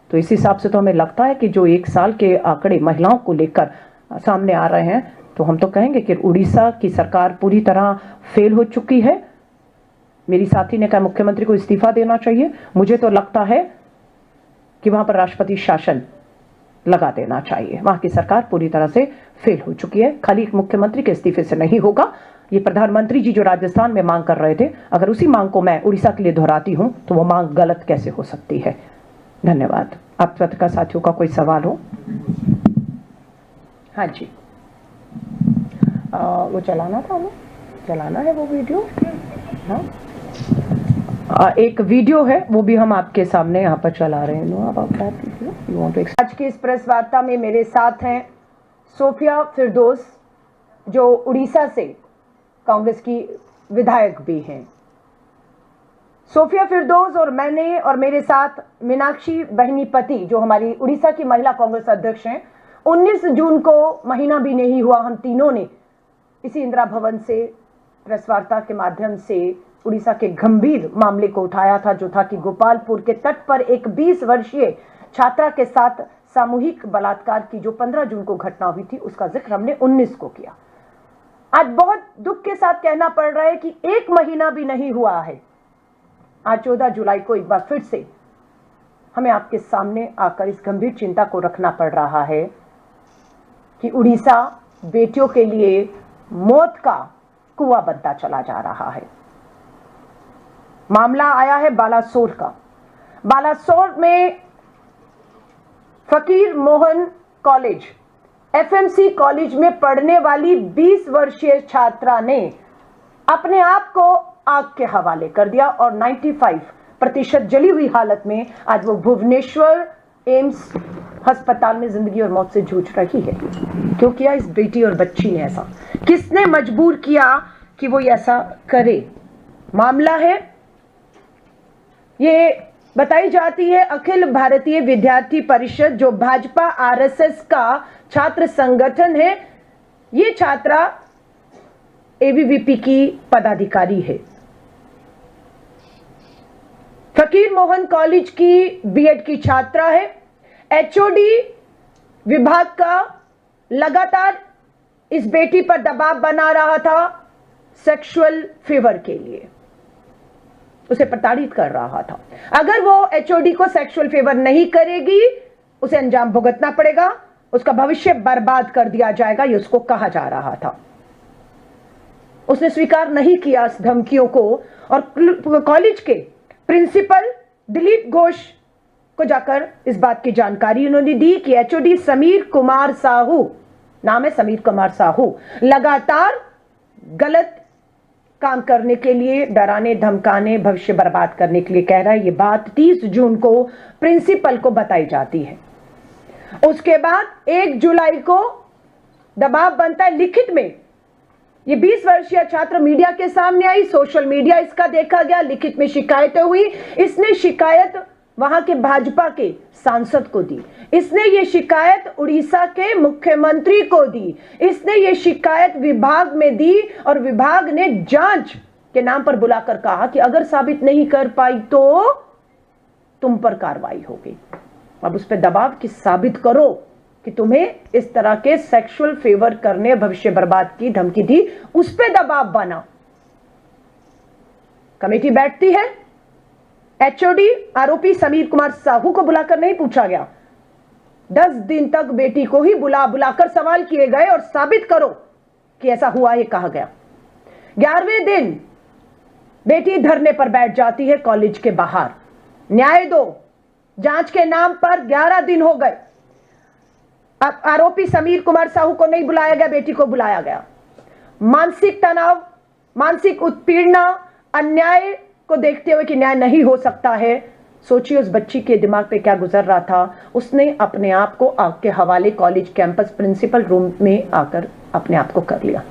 तो इस हिसाब से तो हमें लगता है कि जो 1 साल के आंकड़े महिलाओं को लेकर सामने आ रहे हैं, तो हम तो कहेंगे कि उड़ीसा की सरकार पूरी तरह फेल हो चुकी है। मेरी साथी ने कहा मुख्यमंत्री को इस्तीफा देना चाहिए। मुझे तो लगता है कि वहां पर राष्ट्रपति शासन लगा देना चाहिए। वहां की सरकार पूरी तरह से फेल हो चुकी है। खाली मुख्यमंत्री के इस्तीफे से नहीं होगा। ये प्रधानमंत्री जी जो राजस्थान में मांग कर रहे थे, अगर उसी मांग को मैं उड़ीसा के लिए दोहराती हूं तो वो मांग गलत कैसे हो सकती है? धन्यवाद। आप पत्रकार साथियों का कोई सवाल हो? हाँ जी, वो चलाना था, हमें चलाना है वो वीडियो। हाँ, एक वीडियो है वो भी हम आपके सामने यहाँ पर चला रहे हैं। आज की इस प्रेस वार्ता में मेरे साथ हैं सोफिया फिरदौस, जो उड़ीसा से कांग्रेस की विधायक भी हैं। सोफिया फिरदौस और मैंने और मेरे साथ मीनाक्षी बहनीपति, जो हमारी उड़ीसा की महिला कांग्रेस अध्यक्ष हैं, 19 जून को, महीना भी नहीं हुआ, हम तीनों ने इसी इंदिरा भवन से प्रेस वार्ता के माध्यम से उड़ीसा के गंभीर मामले को उठाया था, जो था कि गोपालपुर के तट पर एक 20 वर्षीय छात्रा के साथ सामूहिक बलात्कार की जो 15 जून को घटना हुई थी, उसका जिक्र हमने 19 को किया। आज बहुत दुख के साथ कहना पड़ रहा है कि 1 महीना भी नहीं हुआ है, आज 14 जुलाई को एक बार फिर से हमें आपके सामने आकर इस गंभीर चिंता को रखना पड़ रहा है कि उड़ीसा बेटियों के लिए मौत का कुआं बनता चला जा रहा है। मामला आया है बालासोर का। बालासोर में फकीर मोहन कॉलेज, एफएमसी कॉलेज में पढ़ने वाली 20 वर्षीय छात्रा ने अपने आप को आग के हवाले कर दिया और 95% जली हुई हालत में आज वो भुवनेश्वर एम्स अस्पताल में जिंदगी और मौत से जूझ रही है। क्यों किया इस बेटी और बच्ची ने ऐसा? किसने मजबूर किया कि वो ऐसा करे? मामला है, ये बताई जाती है अखिल भारतीय विद्यार्थी परिषद, जो भाजपा आरएसएस का छात्र संगठन है। ये छात्रा एबीवीपी की पदाधिकारी है। फकीर मोहन कॉलेज की बीएड की छात्रा है। एचओडी विभाग का लगातार इस बेटी पर दबाव बना रहा था सेक्सुअल फेवर के लिए, उसे प्रताड़ित कर रहा था। अगर वो एचओडी को सेक्सुअल फेवर नहीं करेगी, उसे अंजाम भुगतना पड़ेगा, उसका भविष्य बर्बाद कर दिया जाएगा, ये उसको कहा जा रहा था। उसने स्वीकार नहीं किया इस धमकियों को और कॉलेज के प्रिंसिपल दिलीप घोष को जाकर इस बात की जानकारी उन्होंने दी कि एचओडी समीर कुमार साहू, नाम है समीर कुमार साहू, लगातार गलत काम करने के लिए, डराने धमकाने, भविष्य बर्बाद करने के लिए कह रहा है। ये बात 30 जून को प्रिंसिपल को बताई जाती है। उसके बाद 1 जुलाई को दबाव बनता है लिखित में। ये 20 वर्षीय छात्र मीडिया के सामने आई, सोशल मीडिया इसका देखा गया, लिखित में शिकायतें हुई। इसने शिकायत वहां के भाजपा के सांसद को दी, इसने ये शिकायत उड़ीसा के मुख्यमंत्री को दी, इसने ये शिकायत विभाग में दी और विभाग ने जांच के नाम पर बुलाकर कहा कि अगर साबित नहीं कर पाई तो तुम पर कार्रवाई होगी। अब उस पर दबाव कि साबित करो कि तुम्हें इस तरह के सेक्सुअल फेवर करने, भविष्य बर्बाद की धमकी दी, उस पर दबाव बना। कमेटी बैठती है, एचओडी आरोपी समीर कुमार साहू को बुलाकर नहीं पूछा गया। 10 दिन तक बेटी को ही बुलाकर सवाल किए गए और साबित करो कि ऐसा हुआ, ये कहा गया। 11वें दिन बेटी धरने पर बैठ जाती है कॉलेज के बाहर, न्याय दो। जांच के नाम पर 11 दिन हो गए। अब आरोपी समीर कुमार साहू को नहीं बुलाया गया, बेटी को बुलाया गया। मानसिक तनाव, मानसिक उत्पीड़ना, अन्याय को देखते हुए कि न्याय नहीं हो सकता है, सोचिए उस बच्ची के दिमाग पे क्या गुजर रहा था। उसने अपने आप को आग के हवाले कॉलेज कैंपस प्रिंसिपल रूम में आकर अपने आप को कर लिया।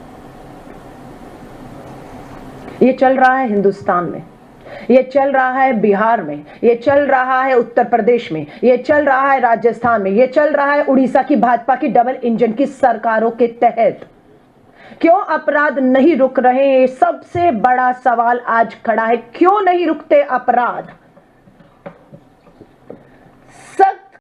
ये चल रहा है हिंदुस्तान में, ये चल रहा है बिहार में, ये चल रहा है उत्तर प्रदेश में, ये चल रहा है राजस्थान में, ये चल रहा है उड़ीसा की भाजपा की डबल इंजन की सरकारों के तहत। क्यों अपराध नहीं रुक रहे? सबसे बड़ा सवाल आज खड़ा है, क्यों नहीं रुकते अपराध?